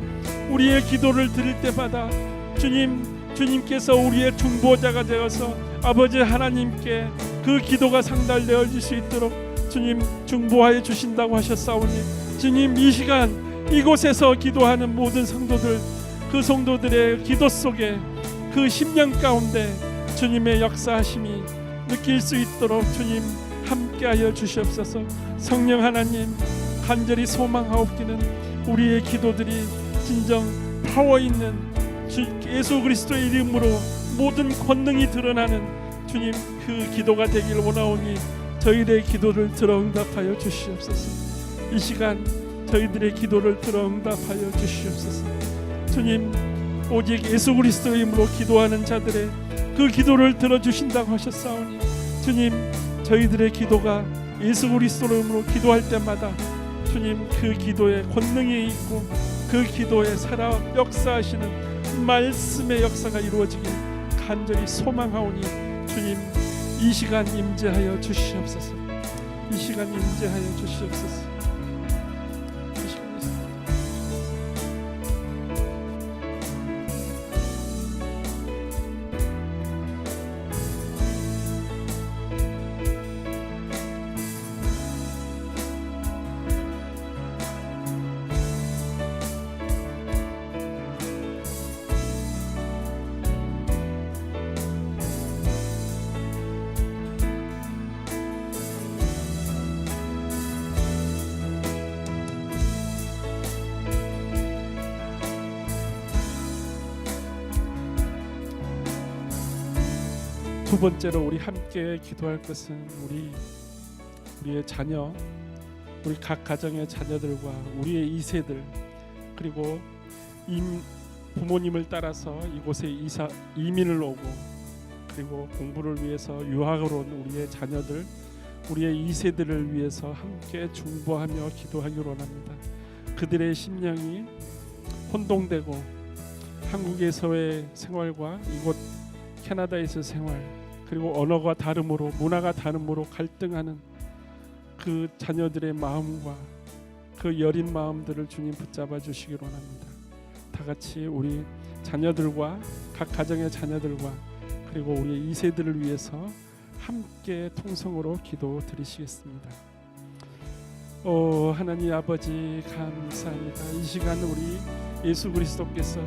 우리의 기도를 드릴 때마다 주님께서 우리의 중보자가 되어서 아버지 하나님께 그 기도가 상달되어질 수 있도록 주님 중보하여 주신다고 하셨사오니 주님 이 시간 이곳에서 기도하는 모든 성도들 그 성도들의 기도 속에 그 심령 가운데 주님의 역사하심이 느낄 수 있도록 주님 함께하여 주시옵소서. 성령 하나님 간절히 소망하옵기는 우리의 기도들이 진정 파워 있는 예수 그리스도의 이름으로 모든 권능이 드러나는 주님 그 기도가 되기를 원하오니 저희들의 기도를 들어 응답하여 주시옵소서. 이 시간 저희들의 기도를 들어 응답하여 주시옵소서. 주님 오직 예수 그리스도의 이름으로 기도하는 자들의 그 기도를 들어주신다고 하셨사오니 주님 저희들의 기도가 예수 그리스도의 이름으로 기도할 때마다 주님 그 기도에 권능이 있고 그 기도에 살아 역사하시는 말씀의 역사가 이루어지길 간절히 소망하오니 주님 이 시간 임재하여 주시옵소서. 이 시간 임재하여 주시옵소서. 이 시간 두 번째로 우리 함께 기도할 것은 우리의 자녀, 우리 각 가정의 자녀들과 우리의 2세들, 그리고 부모님을 따라서 이곳에 이민을 오고 그리고 공부를 위해서 유학을 온 우리의 자녀들, 우리의 2세들을 위해서 함께 중보하며 기도하기로 원합니다. 그들의 심령이 혼동되고 한국에서의 생활과 이곳 캐나다에서 생활, 그리고 언어가 다름으로 문화가 다름으로 갈등하는 그 자녀들의 마음과 그 여린 마음들을 주님 붙잡아 주시기로 합니다. 다 같이 우리 자녀들과 각 가정의 자녀들과 그리고 우리 2세들을 위해서 함께 통성으로 기도 드리시겠습니다. 하나님 아버지 감사합니다. 이 시간 우리 예수 그리스도께서